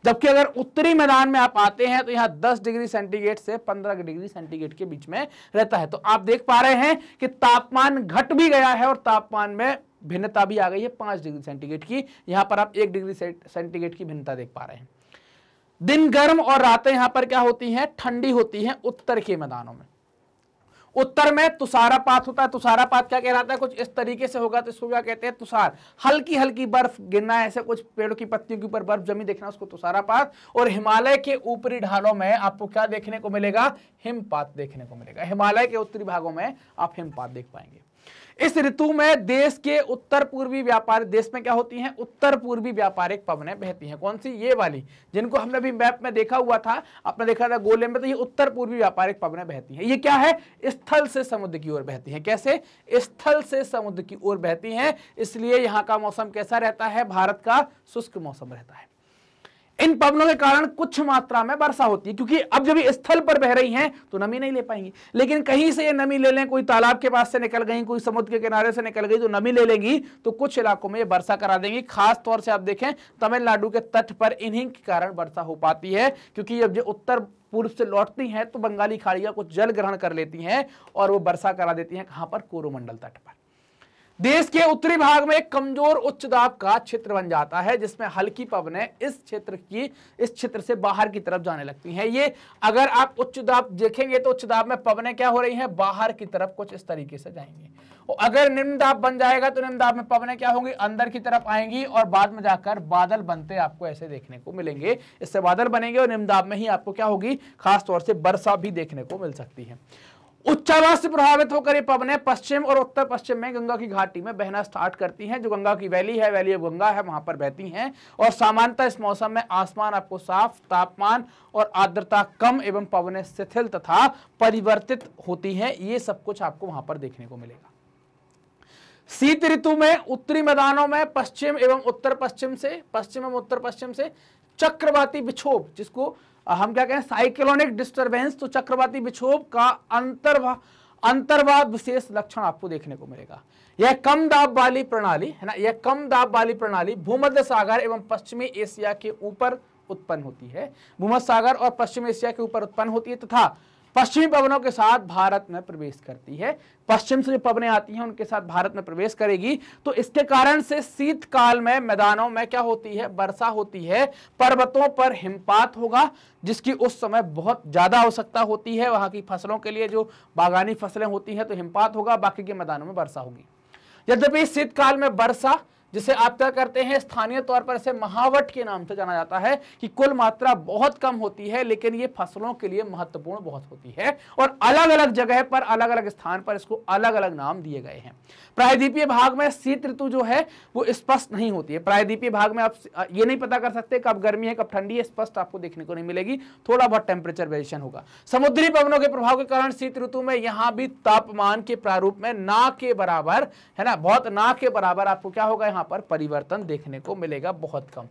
जबकि अगर उत्तरी मैदान में आप आते हैं तो यहाँ 10 डिग्री सेंटीग्रेड से 15 डिग्री सेंटीग्रेड के बीच में रहता है। तो आप देख पा रहे हैं कि तापमान घट भी गया है और तापमान में भिन्नता भी आ गई है 5 डिग्री सेंटीग्रेड की। यहां पर आप 1 डिग्री सेंटीग्रेड की भिन्नता देख पा रहे हैं। दिन गर्म और रातें यहां पर क्या होती हैं? ठंडी होती हैं उत्तर के मैदानों में। उत्तर में तुषारपात होता है। तुषारपात क्या कहलाता है? कुछ इस तरीके से होगा, तो इसको क्या कहते हैं? तुषार। हल्की हल्की बर्फ गिरना, ऐसे कुछ पेड़ों की पत्तियों के ऊपर बर्फ जमी देखना, उसको तुषारपात। और हिमालय के ऊपरी ढालों में आपको क्या देखने को मिलेगा? हिमपात देखने को मिलेगा। हिमालय के उत्तरी भागों में आप हिमपात देख पाएंगे। इस ऋतु में देश के उत्तर पूर्वी व्यापारिक, देश में क्या होती हैं? उत्तर पूर्वी व्यापारिक पवनें बहती हैं। कौन सी? ये वाली, जिनको हमने अभी मैप में देखा हुआ था, आपने देखा था गोले में, तो ये उत्तर पूर्वी व्यापारिक पवनें बहती हैं। ये क्या है? स्थल से समुद्र की ओर बहती हैं। कैसे? स्थल से समुद्र की ओर बहती हैं। इसलिए यहाँ का मौसम कैसा रहता है? भारत का शुष्क मौसम रहता है। इन पवनों के कारण कुछ मात्रा में वर्षा होती है, क्योंकि अब जब ये स्थल पर बह रही हैं तो नमी नहीं ले पाएंगी, लेकिन कहीं से ये नमी ले लें, कोई तालाब के पास से निकल गई, कोई समुद्र के किनारे से निकल गई तो नमी ले लेंगी, तो कुछ इलाकों में ये वर्षा करा देंगी। खास तौर से आप देखें तमिलनाडु के तट पर इन्हीं के कारण वर्षा हो पाती है, क्योंकि जब जो उत्तर पूर्व से लौटती हैं तो बंगाली खाड़ियां कुछ जल ग्रहण कर लेती हैं और वो वर्षा करा देती हैं। कहां पर? कोरोमंडल तट पर। देश के उत्तरी भाग में एक कमजोर उच्च दाब का क्षेत्र बन जाता है, जिसमें हल्की पवनें इस क्षेत्र से बाहर की तरफ जाने लगती हैं। ये अगर आप उच्च दाब देखेंगे तो उच्च दाब में पवनें क्या हो रही हैं? बाहर की तरफ कुछ इस तरीके से जाएंगी। और अगर निम्न दाब बन जाएगा तो निम्न दाब में पवनें क्या होंगी? अंदर की तरफ आएंगी और बाद में जाकर बादल बनते आपको ऐसे देखने को मिलेंगे। इससे बादल बनेंगे और निम्न दाब में ही आपको क्या होगी? खास तौर से वर्षा भी देखने को मिल सकती है। उच्चावास से प्रभावित होकर ये पवनें पश्चिम और उत्तर पश्चिम में गंगा की घाटी में बहना स्टार्ट करती हैं। जो गंगा की वैली है, वैली ऑफ गंगा है, वहां पर बहती हैं। और सामान्यतः इस मौसम में आसमान आपको साफ, तापमान और आर्द्रता कम एवं पवनें शिथिल तथा परिवर्तित होती हैं। ये सब कुछ आपको वहां पर देखने को मिलेगा। शीत ऋतु में उत्तरी मैदानों में पश्चिम एवं उत्तर पश्चिम से चक्रवाती विक्षोभ, जिसको हम क्या कहें? साइक्लोनिक डिस्टरबेंस, तो चक्रवाती विक्षोभ का अंतर्वाद विशेष लक्षण आपको देखने को मिलेगा। यह कम दाब वाली प्रणाली है ना, यह कम दाब वाली प्रणाली भूमध्य सागर एवं पश्चिमी एशिया के ऊपर उत्पन्न होती है। भूमध्य सागर और पश्चिमी एशिया के ऊपर उत्पन्न होती है तथा पश्चिमी पवनों के साथ भारत में प्रवेश करती है। पश्चिम से जो पवनें आती हैं उनके साथ भारत में प्रवेश करेगी, तो इसके कारण से शीतकाल में मैदानों में क्या होती है? वर्षा होती है। पर्वतों पर हिमपात होगा, जिसकी उस समय बहुत ज्यादा आवश्यकता होती है। वहां की फसलों के लिए जो बागानी फसलें होती हैं तो हिमपात होगा, बाकी के मैदानों में वर्षा होगी। यद्यपि शीतकाल में वर्षा, जिसे आप क्या करते हैं, स्थानीय तौर पर इसे महावट के नाम से जाना जाता है, कि कुल मात्रा बहुत कम होती है, लेकिन ये फसलों के लिए महत्वपूर्ण बहुत होती है। और अलग अलग जगह पर, अलग अलग स्थान पर इसको अलग अलग नाम दिए गए हैं। प्रायद्वीपीय भाग में शीत ऋतु जो है वो स्पष्ट नहीं होती है। प्रायद्वीपीय भाग में आप ये नहीं पता कर सकते कब गर्मी है कब ठंडी है, स्पष्ट आपको देखने को नहीं मिलेगी, थोड़ा बहुत टेम्परेचर वेरिएशन होगा। समुद्री पवनों के प्रभाव के कारण शीत ऋतु में यहां भी तापमान के प्रारूप में ना के बराबर है ना, बहुत ना के बराबर आपको क्या होगा? यहां पर परिवर्तन देखने को मिलेगा, बहुत कम।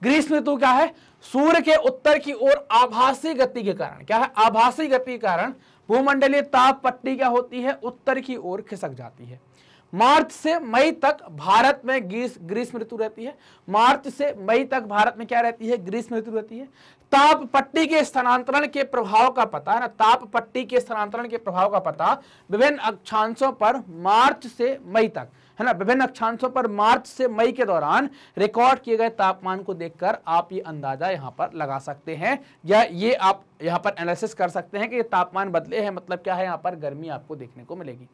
ग्रीष्म ऋतु क्या है? सूर्य के उत्तर की ओर आभासी गति के कारण, क्या है? आभासी गति के कारण भूमंडलीय ताप पट्टी क्या होती है? उत्तर की ओर खिसक जाती है। मार्च से मई तक भारत में ग्रीष्म ऋतु रहती है। मार्च से मई तक भारत में क्या रहती है? ग्रीष्म ऋतु रहती है। ताप पट्टी के स्थानांतरण के प्रभाव का पता है ना, ताप पट्टी के स्थानांतरण के प्रभाव का पता विभिन्न अक्षांशों पर मार्च से मई तक है ना, विभिन्न अक्षांशों पर मार्च से मई के दौरान रिकॉर्ड किए गए तापमान को देखकर आप ये अंदाजा यहां पर लगा सकते हैं, या ये आप यहां पर एनालिसिस कर सकते हैं कि ये तापमान बदले हैं, मतलब क्या है? यहां पर गर्मी आपको देखने को मिलेगी।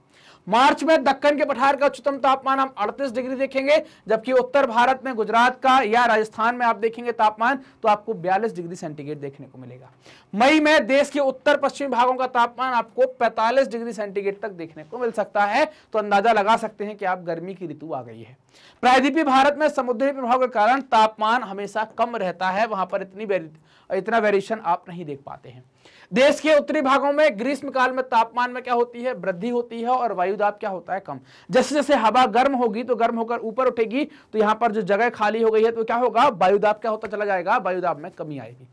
मार्च में दक्कन के पठार का उच्चतम तापमान हम 38 डिग्री देखेंगे, जबकि उत्तर भारत में गुजरात का या राजस्थान में आप देखेंगे तापमान तो आपको 42 डिग्री सेंटीग्रेड देखने को मिलेगा। मई में देश के उत्तर पश्चिमी भागों का तापमान आपको 45 डिग्री सेंटीग्रेड तक देखने को मिल सकता है, तो अंदाजा लगा सकते हैं कि आप गर्मी की ऋतु आ गई है। प्रायद्वीपीय भारत में समुद्री प्रभाव के कारण तापमान हमेशा कम रहता है, वहां पर इतना वेरिएशन आप नहीं देख पाते हैं। देश के उत्तरी भागों में ग्रीष्म काल में तापमान में क्या होती है? वृद्धि होती है और वायुदाब क्या होता है? कम। जैसे जैसे हवा गर्म होगी तो गर्म होकर ऊपर उठेगी, तो यहां पर जो जगह खाली हो गई है तो क्या होगा? वायुदाब क्या होता चला जाएगा? वायुदाब में कमी आएगी।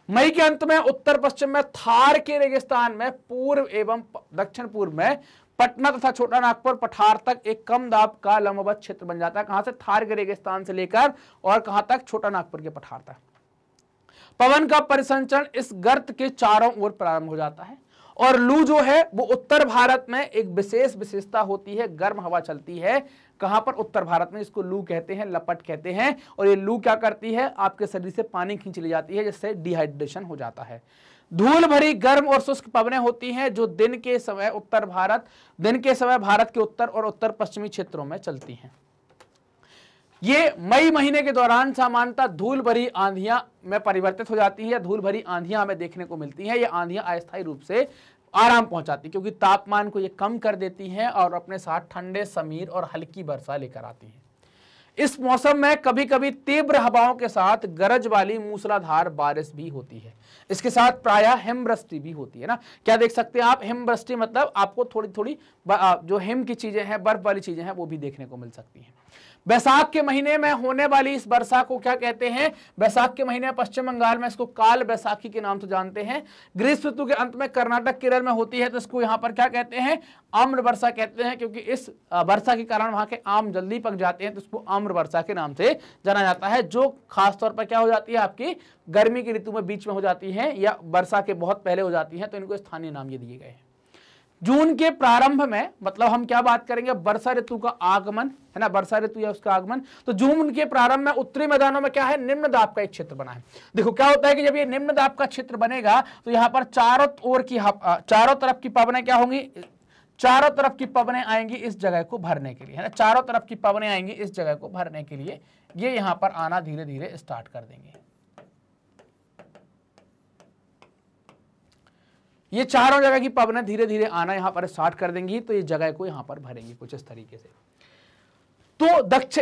मई के अंत में उत्तर पश्चिम में थार के रेगिस्तान में पूर्व एवं दक्षिण पूर्व में पटना तथा छोटा नागपुर पठार तक एक कम दाब का लंबवत क्षेत्र बन जाता है। कहां से? थार के रेगिस्तान से लेकर और कहां तक? छोटा नागपुर के पठार तक। पवन का परिसंचरण इस गर्त के चारों ओर प्रारंभ हो जाता है और लू जो है वो उत्तर भारत में एक विशेष विशेषता होती है, गर्म हवा चलती है। कहां पर? उत्तर भारत में। इसको लू कहते हैं, लपट कहते हैं। और ये लू क्या करती है? आपके शरीर से पानी खींच ले जाती है, जिससे डिहाइड्रेशन हो जाता है। धूल भरी गर्म और शुष्क पवनें होती हैं जो दिन के समय भारत के उत्तर और उत्तर पश्चिमी क्षेत्रों में चलती हैं। ये मई महीने के दौरान सामान्यतः धूल भरी आंधियां में परिवर्तित हो जाती है, धूल भरी आंधियां हमें देखने को मिलती हैं। ये आंधियां अस्थायी रूप से आराम पहुंचाती, क्योंकि तापमान को ये कम कर देती हैं और अपने साथ ठंडे समीर और हल्की वर्षा लेकर आती हैं। इस मौसम में कभी कभी तीव्र हवाओं के साथ गरज वाली मूसलाधार बारिश भी होती है। इसके साथ प्रायः हिमवृष्टि भी होती है ना। क्या देख सकते हैं आप? हिमवृष्टि मतलब आपको थोड़ी थोड़ी जो हिम की चीजें हैं, बर्फ वाली चीजें हैं, वो भी देखने को मिल सकती हैं। बैसाख के महीने में होने वाली इस वर्षा को क्या कहते हैं? बैसाख के महीने में पश्चिम बंगाल में इसको काल बैसाखी के नाम से जानते हैं। ग्रीष्म ऋतु के अंत में कर्नाटक केरल में होती है तो इसको यहां पर क्या कहते हैं? आम्र वर्षा कहते हैं, क्योंकि इस वर्षा के कारण वहां के आम जल्दी पक जाते हैं तो इसको आम्र वर्षा के नाम से जाना जाता है, जो खासतौर पर क्या हो जाती है आपकी गर्मी की ऋतु में बीच में हो जाती है या वर्षा के बहुत पहले हो जाती है, तो इनको स्थानीय नाम ये दिए गए हैं। जून के प्रारंभ में, मतलब हम क्या बात करेंगे? वर्षा ऋतु का आगमन, है ना, वर्षा ऋतु या उसका आगमन। तो जून के प्रारंभ में उत्तरी मैदानों में क्या है? निम्न दाब का एक क्षेत्र बना है। देखो क्या होता है कि जब ये निम्न दाब का क्षेत्र बनेगा तो यहां पर चारों तरफ की पवनें क्या होंगी? चारों तरफ की पवनें आएंगी इस जगह को भरने के लिए, है ना, चारों तरफ की पवनें आएंगी इस जगह को भरने के लिए। ये यहां पर आना धीरे धीरे स्टार्ट कर देंगे। ये चारों जगह की पवनें धीरे धीरे आना यहां पर स्टार्ट कर देंगी, तो ये जगह को यहां पर भरेंगी कुछ इस तरीके से। तो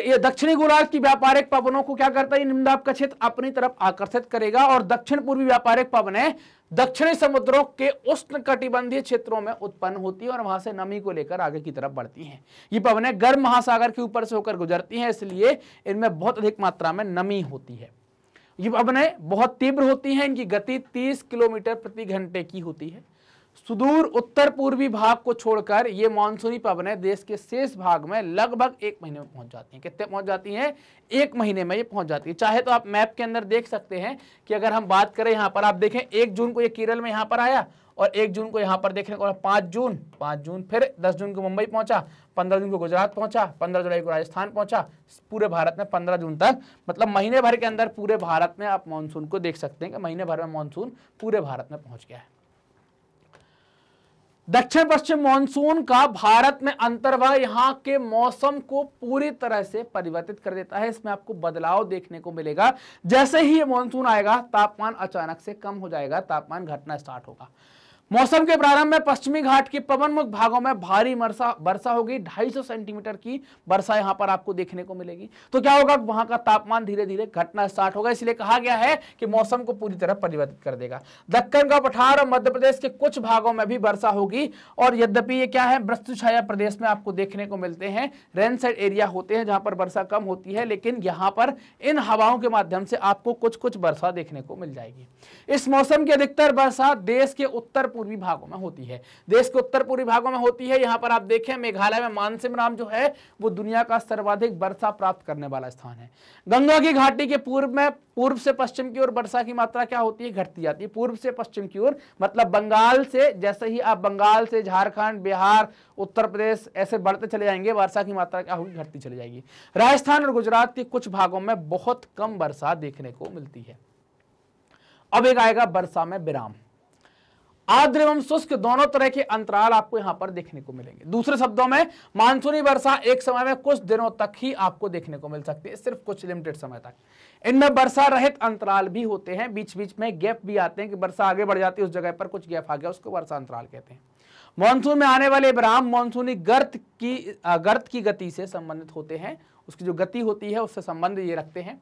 ये दक्षिणी गोलार्ध की व्यापारिक पवनों को क्या करता है? निम्न दाब का क्षेत्र अपनी तरफ आकर्षित करेगा और दक्षिण पूर्वी व्यापारिक पवनें दक्षिणी समुद्रों के उष्ण कटिबंधीय क्षेत्रों में उत्पन्न होती है और वहां से नमी को लेकर आगे की तरफ बढ़ती हैं। ये पवनें गर्म महासागर के ऊपर से होकर गुजरती हैं, इसलिए इनमें बहुत अधिक मात्रा में नमी होती है। ये पवनें बहुत तीव्र होती हैं, इनकी गति 30 किलोमीटर प्रति घंटे की होती है। सुदूर उत्तर पूर्वी भाग को छोड़कर ये मानसूनी पवनें देश के शेष भाग में लगभग 1 महीने में पहुंच जाती हैं। कितने पहुंच जाती हैं? 1 महीने में ये पहुंच जाती है। चाहे तो आप मैप के अंदर देख सकते हैं कि अगर हम बात करें यहाँ पर, आप देखें 1 जून को ये केरल में यहाँ पर आया और 1 जून को यहाँ पर देखने को 5 जून फिर 10 जून को मुंबई पहुंचा, 15 जून को गुजरात पहुंचा, 15 जुलाई को राजस्थान पहुंचा, पूरे भारत में 15 जून तक, मतलब महीने भर के अंदर पूरे भारत में आप मानसून को देख सकते हैं कि महीने भर में मानसून पूरे भारत में पहुंच गया है। दक्षिण पश्चिम मानसून का भारत में अंतर्भाव यहाँ के मौसम को पूरी तरह से परिवर्तित कर देता है। इसमें आपको बदलाव देखने को मिलेगा। जैसे ही ये मानसून आएगा तापमान अचानक से कम हो जाएगा, तापमान घटना स्टार्ट होगा। मौसम के प्रारंभ में पश्चिमी घाट के पवनमुख भागों में भारी वर्षा होगी, 250 सेंटीमीटर की वर्षा यहां पर आपको देखने को मिलेगी। तो क्या होगा? वहां का तापमान धीरे धीरे घटना स्टार्ट होगा, इसलिए कहा गया है कि मौसम को पूरी तरह परिवर्तित कर देगा। दक्कन का पठार और मध्य प्रदेश के कुछ भागों में भी वर्षा होगी, और यद्यपि ये क्या है, वृष्टि छाया प्रदेश में आपको देखने को मिलते हैं, रेन साइड एरिया होते हैं जहां पर वर्षा कम होती है, लेकिन यहाँ पर इन हवाओं के माध्यम से आपको कुछ कुछ वर्षा देखने को मिल जाएगी। इस मौसम की अधिकतर वर्षा देश के उत्तर पूर्वी भागों में होती है। देश के उत्तर पूर्वी भागों में होती है। यहां पर आप देखें मेघालय में मानसिमराम जो है वो दुनिया का सर्वाधिक वर्षा प्राप्त करने वाला स्थान है। गंगा की घाटी के पूर्व से पश्चिम की ओर वर्षा की मात्रा क्या होती है? घटती जाती है। पूर्व से पश्चिम की ओर मतलब बंगाल से, जैसे ही आप बंगाल से झारखंड, बिहार, उत्तर प्रदेश ऐसे बढ़ते चले जाएंगे, वर्षा की मात्रा क्या होगी? घटती चली जाएगी। राजस्थान और गुजरात के कुछ भागों में बहुत कम वर्षा देखने को मिलती है। अब एक आएगा वर्षा में विराम। आर्द्र एवं शुष्क दोनों तरह के अंतराल आपको यहां पर देखने को मिलेंगे। दूसरे शब्दों में मानसूनी वर्षा एक समय में कुछ दिनों तक ही आपको देखने को मिल सकती है, सिर्फ कुछ लिमिटेड समय तक। इनमें वर्षा रहित अंतराल भी होते हैं, बीच बीच में गैप भी आते हैं कि वर्षा आगे बढ़ जाती है, उस जगह पर कुछ गैप आ गया, उसको वर्षा अंतराल कहते हैं। मानसून में आने वाले विराम मानसूनी गर्त की गति से संबंधित होते हैं। उसकी जो गति होती है उससे संबंध ये रखते हैं।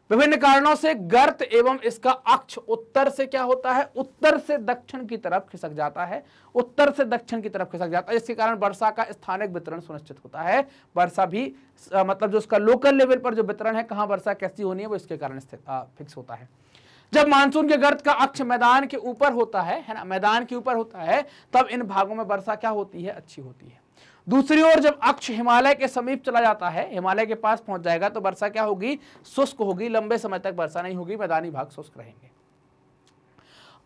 विभिन्न कारणों से गर्त एवं इसका अक्ष उत्तर से क्या होता है? उत्तर से दक्षिण की तरफ खिसक जाता है, उत्तर से दक्षिण की तरफ खिसक जाता है, जिसके कारण वर्षा का स्थानिक वितरण सुनिश्चित होता है। वर्षा भी मतलब जो उसका लोकल लेवल पर जो वितरण है, कहां वर्षा कैसी होनी है, वो इसके कारण फिक्स होता है। जब मानसून के गर्त का अक्ष मैदान के ऊपर होता है ना, मैदान के ऊपर होता है, तब इन भागों में वर्षा क्या होती है? अच्छी होती है। दूसरी ओर जब अक्ष हिमालय के समीप चला जाता है, हिमालय के पास पहुंच जाएगा, तो वर्षा क्या होगी? शुष्क होगी, लंबे समय तक वर्षा नहीं होगी, मैदानी भाग शुष्क रहेंगे।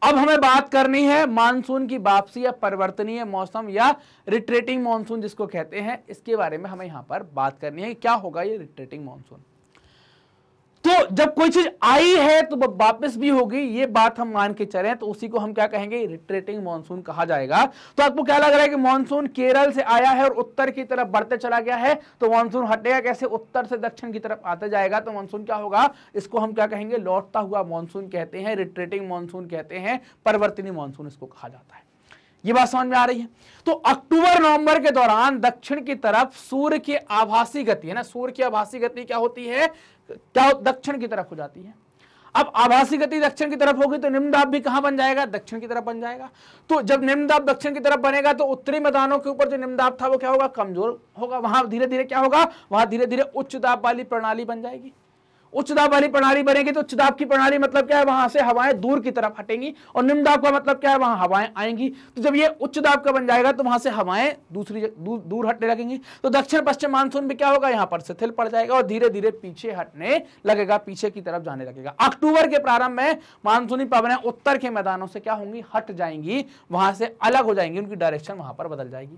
अब हमें बात करनी है मानसून की वापसी या परिवर्तनीय मौसम या रिट्रेटिंग मानसून जिसको कहते हैं, इसके बारे में हमें यहां पर बात करनी है। क्या होगा ये रिट्रेटिंग मानसून? तो जब कोई चीज आई है तो वो वापस भी होगी, ये बात हम मान के चलें तो उसी को हम क्या कहेंगे? रिट्रेटिंग मानसून कहा जाएगा। तो आपको क्या लग रहा है कि मानसून केरल से आया है और उत्तर की तरफ बढ़ते चला गया है, तो मानसून हटेगा कैसे? उत्तर से दक्षिण की तरफ आते जाएगा, तो मानसून क्या होगा? इसको हम क्या कहेंगे? लौटता हुआ मानसून कहते हैं, रिट्रेटिंग मानसून कहते हैं, परिवर्तनीय मानसून इसको कहा जाता है। ये बात समझ में आ रही है? तो अक्टूबर नवंबर के दौरान दक्षिण की तरफ सूर्य की आभासी गति है ना, सूर्य की आभासी गति क्या होती है? क्या दक्षिण की तरफ हो जाती है। अब आभासी गति दक्षिण की तरफ होगी तो निम्न दाब भी कहां बन जाएगा, दक्षिण की तरफ बन जाएगा। तो जब निम्न दाब दक्षिण की तरफ बनेगा तो उत्तरी मैदानों के ऊपर जो निम्न दाब था वो क्या होगा, कमजोर होगा। वहां धीरे धीरे क्या होगा, वहां धीरे धीरे उच्च दाब वाली प्रणाली बन जाएगी। उच्च दाब वाली प्रणाली बनेगी तो उच्च दाब की प्रणाली मतलब क्या है, वहां से हवाएं दूर की तरफ हटेंगी, और निम्न दाब का मतलब क्या है, वहां हवाएं आएंगी। तो जब ये उच्च दाब का बन जाएगा तो वहां से हवाएं दूर हटने लगेंगी, तो दक्षिण पश्चिम मानसून भी क्या होगा, यहां पर शिथिल पड़ जाएगा और धीरे धीरे पीछे हटने लगेगा, पीछे की तरफ जाने लगेगा। अक्टूबर के प्रारंभ में मानसूनी पवनें उत्तर के मैदानों से क्या होंगी, हट जाएंगी, वहां से अलग हो जाएंगी, उनकी डायरेक्शन वहां पर बदल जाएगी।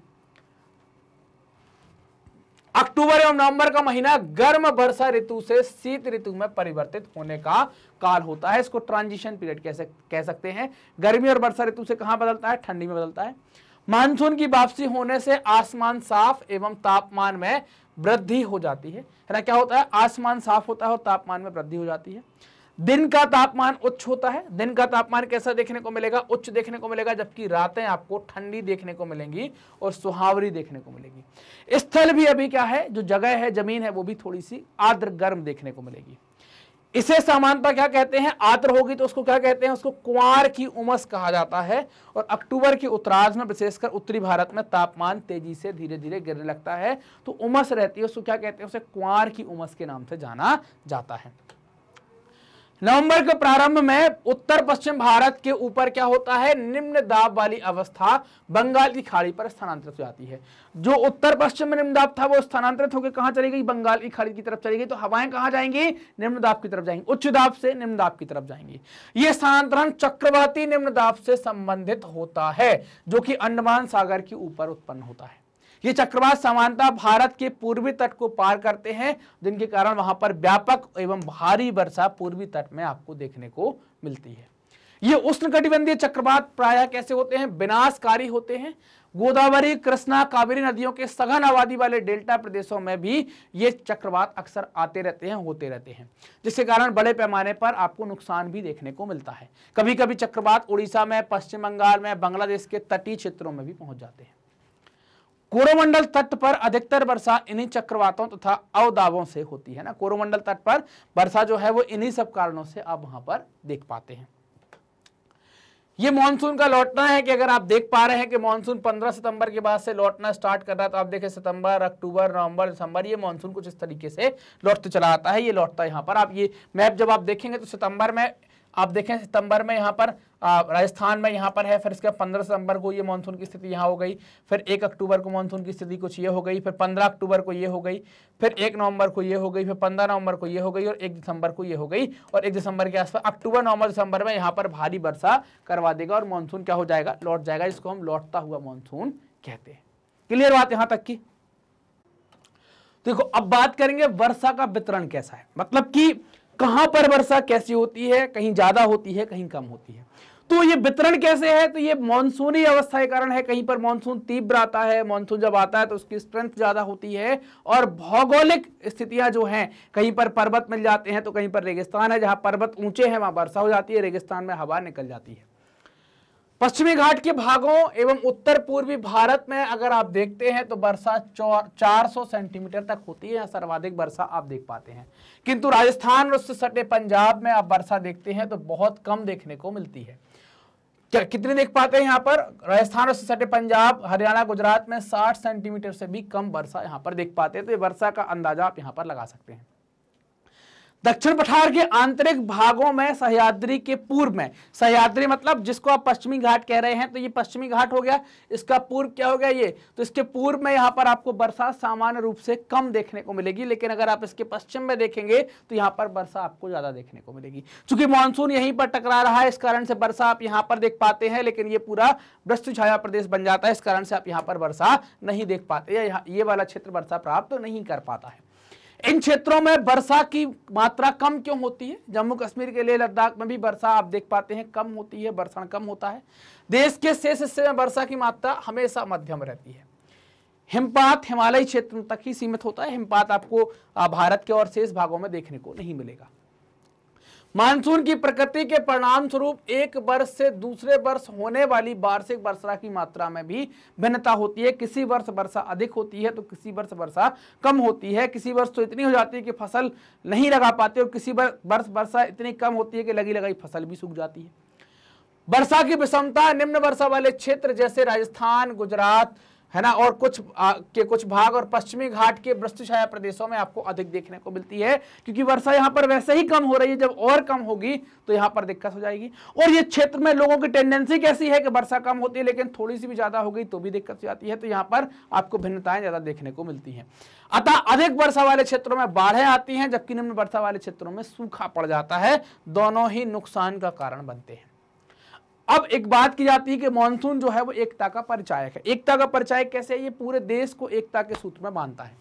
अक्टूबर एवं नवंबर का महीना गर्म वर्षा ऋतु से शीत ऋतु में परिवर्तित होने का काल होता है। इसको ट्रांजिशन पीरियड कह सकते हैं। गर्मी और वर्षा ऋतु से कहां बदलता है, ठंडी में बदलता है। मानसून की वापसी होने से आसमान साफ एवं तापमान में वृद्धि हो जाती है ना। क्या होता है, आसमान साफ होता है और तापमान में वृद्धि हो जाती है। दिन का तापमान उच्च होता है। दिन का तापमान कैसा देखने को मिलेगा, उच्च देखने को मिलेगा, जबकि रातें आपको ठंडी देखने को मिलेंगी और सुहावरी देखने को मिलेगी। स्थल भी अभी क्या है, जो जगह है, जमीन है, वो भी थोड़ी सी आर्द्र गर्म देखने को मिलेगी। इसे सामान्यतः क्या कहते हैं, आर्द्र होगी तो उसको क्या कहते हैं, उसको कुंवार की उमस कहा जाता है। और अक्टूबर के उत्तरार्ध में विशेषकर उत्तरी भारत में तापमान तेजी से धीरे धीरे गिरने लगता है, तो उमस रहती है, उसको क्या कहते हैं, उसे कुंवार की उमस के नाम से जाना जाता है। नवंबर के प्रारंभ में उत्तर पश्चिम भारत के ऊपर क्या होता है, निम्न दाब वाली अवस्था बंगाल की खाड़ी पर स्थानांतरित हो जाती है। जो उत्तर पश्चिम में निम्न दाब था वो स्थानांतरित होकर कहां चली गई, बंगाल की खाड़ी की तरफ चली गई। तो हवाएं कहां जाएंगी, निम्न दाब की तरफ जाएंगी, उच्च दाब से निम्न दाब की तरफ जाएंगी। यह स्थानांतरण चक्रवाती निम्न दाब से संबंधित होता है, जो कि अंडमान सागर के ऊपर उत्पन्न होता है। ये चक्रवात सामान्यतः भारत के पूर्वी तट को पार करते हैं, जिनके कारण वहां पर व्यापक एवं भारी वर्षा पूर्वी तट में आपको देखने को मिलती है। ये उष्णकटिबंधीय चक्रवात प्रायः कैसे होते हैं, विनाशकारी होते हैं। गोदावरी, कृष्णा, कावेरी नदियों के सघन आबादी वाले डेल्टा प्रदेशों में भी ये चक्रवात अक्सर आते रहते हैं, होते रहते हैं, जिसके कारण बड़े पैमाने पर आपको नुकसान भी देखने को मिलता है। कभी कभी चक्रवात उड़ीसा में, पश्चिम बंगाल में, बांग्लादेश के तटीय क्षेत्रों में भी पहुंच जाते हैं। कोरोमंडल तट पर अधिकतर वर्षा इन्हीं चक्रवातों तथा अवदाबों से होती है ना। कोरोमंडल तट पर वर्षा जो है वो इन्हीं सब कारणों से आप वहां पर देख पाते हैं। ये मानसून का लौटना है कि अगर आप देख पा रहे हैं कि मानसून 15 सितंबर के बाद से लौटना स्टार्ट कर रहा है, तो आप देखें सितंबर, अक्टूबर, नवंबर, दिसंबर, ये मानसून कुछ इस तरीके से लौटते चला आता है। ये लौटता है यहाँ पर, आप ये मैप जब आप देखेंगे तो सितंबर में आप देखें, सितंबर में यहाँ पर राजस्थान में यहाँ पर है, फिर इसके 15 सितंबर को ये मानसून की स्थिति यहाँ हो गई, फिर 1 अक्टूबर को मानसून की स्थिति कुछ ये हो गई, फिर 15 अक्टूबर को ये हो गई, फिर 1 नवंबर को ये हो गई, फिर 15 नवंबर को ये हो गई और 1 दिसंबर को ये हो गई। और 1 दिसंबर के आसपास अक्टूबर, नवंबर, दिसंबर में यहाँ पर भारी वर्षा करवा देगा और मानसून क्या हो जाएगा, लौट जाएगा, जिसको हम लौटता हुआ मानसून कहते हैं। क्लियर बात यहाँ तक की। देखो अब बात करेंगे वर्षा का वितरण कैसा है, मतलब कि कहां पर वर्षा कैसी होती है, कहीं ज्यादा होती है, कहीं कम होती है। तो ये वितरण कैसे है, तो ये मानसूनी अवस्था के कारण है। कहीं पर मानसून तीव्र आता है, मानसून जब आता है तो उसकी स्ट्रेंथ ज्यादा होती है। और भौगोलिक स्थितियां जो हैं, कहीं पर पर्वत मिल जाते हैं तो कहीं पर रेगिस्तान है, जहां पर्वत ऊंचे हैं वहां वर्षा हो जाती है, रेगिस्तान में हवा निकल जाती है। पश्चिमी घाट के भागों एवं उत्तर पूर्वी भारत में अगर आप देखते हैं तो वर्षा 400 सेंटीमीटर तक होती है, सर्वाधिक वर्षा आप देख पाते हैं। किंतु राजस्थान और उससे सटे पंजाब में आप वर्षा देखते हैं तो बहुत कम देखने को मिलती है। क्या कितने देख पाते हैं यहाँ पर, राजस्थान और उससे सटे पंजाब, हरियाणा, गुजरात में 60 सेंटीमीटर से भी कम वर्षा यहाँ पर देख पाते हैं। तो ये वर्षा का अंदाजा आप यहाँ पर लगा सकते हैं। दक्षिण पठार के आंतरिक भागों में सह्याद्री के पूर्व में, सह्याद्री मतलब जिसको आप पश्चिमी घाट कह रहे हैं, तो ये पश्चिमी घाट हो गया, इसका पूर्व क्या हो गया ये, तो इसके पूर्व में यहाँ पर आपको वर्षा सामान्य रूप से कम देखने को मिलेगी। लेकिन अगर आप इसके पश्चिम में देखेंगे तो यहाँ पर वर्षा आपको ज्यादा देखने को मिलेगी। चूंकि मानसून यहीं पर टकरा रहा है, इस कारण से वर्षा आप यहाँ पर देख पाते हैं, लेकिन ये पूरा वृष्टि छाया प्रदेश बन जाता है, इस कारण से आप यहाँ पर वर्षा नहीं देख पाते, या ये वाला क्षेत्र वर्षा प्राप्त नहीं कर पाता है। इन क्षेत्रों में वर्षा की मात्रा कम क्यों होती है, जम्मू कश्मीर के लिए लद्दाख में भी वर्षा आप देख पाते हैं कम होती है, वर्षण कम होता है। देश के शेष हिस्से में वर्षा की मात्रा हमेशा मध्यम रहती है। हिमपात हिमालयी क्षेत्र तक ही सीमित होता है, हिमपात आपको भारत के और शेष भागों में देखने को नहीं मिलेगा। मानसून की प्रकृति के परिणाम स्वरूप एक वर्ष से दूसरे वर्ष होने वाली वार्षिक वर्षा की मात्रा में भी भिन्नता होती है। किसी वर्ष वर्षा अधिक होती है तो किसी वर्ष वर्षा कम होती है। किसी वर्ष तो इतनी हो जाती है कि फसल नहीं लगा पाते और किसी वर्ष वर्षा इतनी कम होती है कि लगी लगाई फसल भी सूख जाती है। वर्षा की विषमता निम्न वर्षा वाले क्षेत्र जैसे राजस्थान, गुजरात है ना, और कुछ भाग और पश्चिमी घाट के वृष्टिछाया प्रदेशों में आपको अधिक देखने को मिलती है, क्योंकि वर्षा यहाँ पर वैसे ही कम हो रही है। जब और कम होगी तो यहाँ पर दिक्कत हो जाएगी। और ये क्षेत्र में लोगों की टेंडेंसी कैसी है कि वर्षा कम होती है लेकिन थोड़ी सी भी ज्यादा हो गई तो भी दिक्कत हो जाती है। तो यहाँ पर आपको भिन्नताएं ज्यादा देखने को मिलती हैं। अतः अधिक वर्षा वाले क्षेत्रों में बाढ़ें आती हैं, जबकि निम्न वर्षा वाले क्षेत्रों में सूखा पड़ जाता है। दोनों ही नुकसान का कारण बनते हैं। अब एक बात की जाती है कि मानसून जो है वो एकता का परिचायक है। एकता का परिचायक कैसे है? ये पूरे देश को एकता के सूत्र में बांधता है।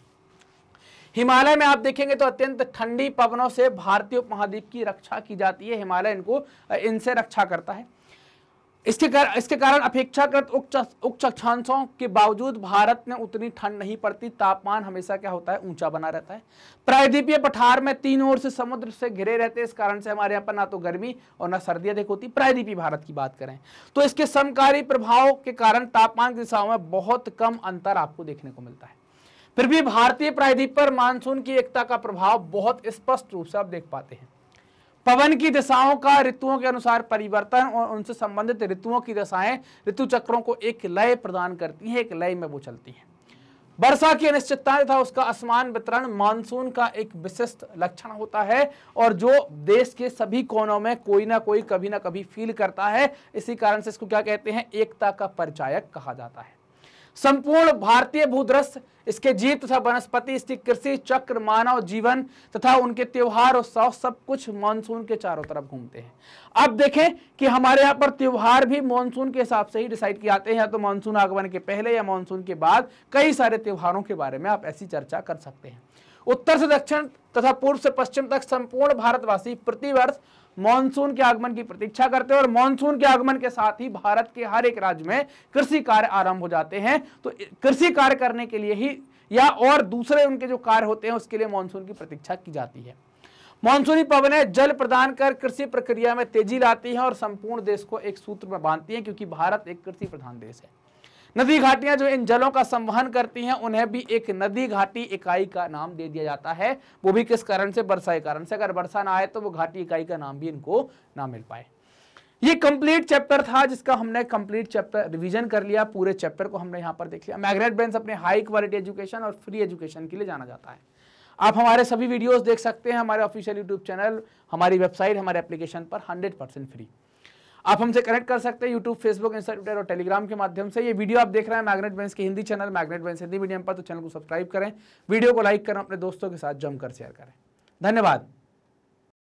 हिमालय में आप देखेंगे तो अत्यंत ठंडी पवनों से भारतीय उपमहाद्वीप की रक्षा की जाती है। हिमालय इनसे रक्षा करता है। इसके कारण अपेक्षाकृत उच्च अक्षांशों के बावजूद भारत में उतनी ठंड नहीं पड़ती। तापमान हमेशा क्या होता है? ऊंचा बना रहता है। प्रायद्वीपीय पठार में तीनों ओर से समुद्र से घिरे रहते हैं। इस कारण से हमारे यहाँ पर ना तो गर्मी और ना सर्दी अधिक होती। प्रायद्वीपीय भारत की बात करें तो इसके समकारी प्रभाव के कारण तापमान की दिशाओं में बहुत कम अंतर आपको देखने को मिलता है। फिर भी भारतीय प्रायद्वीप पर मानसून की एकता का प्रभाव बहुत स्पष्ट रूप से आप देख पाते हैं। पवन की दिशाओं का ऋतुओं के अनुसार परिवर्तन और उनसे संबंधित ऋतुओं की दशाएं ऋतु चक्रों को एक लय प्रदान करती हैं। एक लय में वो चलती हैं। वर्षा की अनिश्चितता तथा उसका असमान वितरण मानसून का एक विशिष्ट लक्षण होता है और जो देश के सभी कोनों में कोई ना कोई कभी ना कभी फील करता है। इसी कारण से इसको क्या कहते हैं? एकता का परिचायक कहा जाता है। संपूर्ण भारतीय भूदृश्य, इसके जीव तथा वनस्पति, इसकी कृषि चक्र, मानव जीवन तथा उनके त्योहार उत्सव सब कुछ मानसून के चारों तरफ घूमते हैं। अब देखें कि हमारे यहाँ पर त्योहार भी मानसून के हिसाब से ही डिसाइड किए जाते हैं। या तो मानसून आगमन के पहले या मानसून के बाद कई सारे त्योहारों के बारे में आप ऐसी चर्चा कर सकते हैं। उत्तर से दक्षिण तथा पूर्व से पश्चिम तक संपूर्ण भारतवासी प्रतिवर्ष मानसून के आगमन की प्रतीक्षा करते हैं और मानसून के आगमन के साथ ही भारत के हर एक राज्य में कृषि कार्य आरंभ हो जाते हैं। तो कृषि कार्य करने के लिए ही या और दूसरे उनके जो कार्य होते हैं उसके लिए मानसून की प्रतीक्षा की जाती है। मानसूनी पवनें जल प्रदान कर कृषि प्रक्रिया में तेजी लाती हैं और संपूर्ण देश को एक सूत्र में बांधती हैं, क्योंकि भारत एक कृषि प्रधान देश है। नदी घाटियां जो इन जलों का संवहन करती हैं उन्हें भी एक नदी घाटी इकाई का नाम दे दिया जाता है। वो भी किस कारण से? वर्षा के कारण से। अगर वर्षा ना आए तो वो घाटी इकाई का नाम भी इनको ना मिल पाए। ये कंप्लीट चैप्टर था जिसका हमने कंप्लीट चैप्टर रिवीजन कर लिया। पूरे चैप्टर को हमने यहाँ पर देख लिया। मैग्नेट ब्रेन्स अपने हाई क्वालिटी एजुकेशन और फ्री एजुकेशन के लिए जाना जाता है। आप हमारे सभी वीडियोस देख सकते हैं हमारे ऑफिशियल यूट्यूब चैनल, हमारी वेबसाइट, हमारे एप्लीकेशन पर 100% फ्री। आप हमसे कनेक्ट कर सकते हैं यूट्यूब, फेसबुक, इंस्टा, ट्विटर और टेलीग्राम के माध्यम से। ये वीडियो आप देख रहे हैं मैग्नेट ब्रेन्स के Hindi channel magnet brains Hindi medium पर, तो चैनल को सब्सक्राइब करें, वीडियो को लाइक करें, अपने दोस्तों के साथ जमकर शेयर करें। धन्यवाद।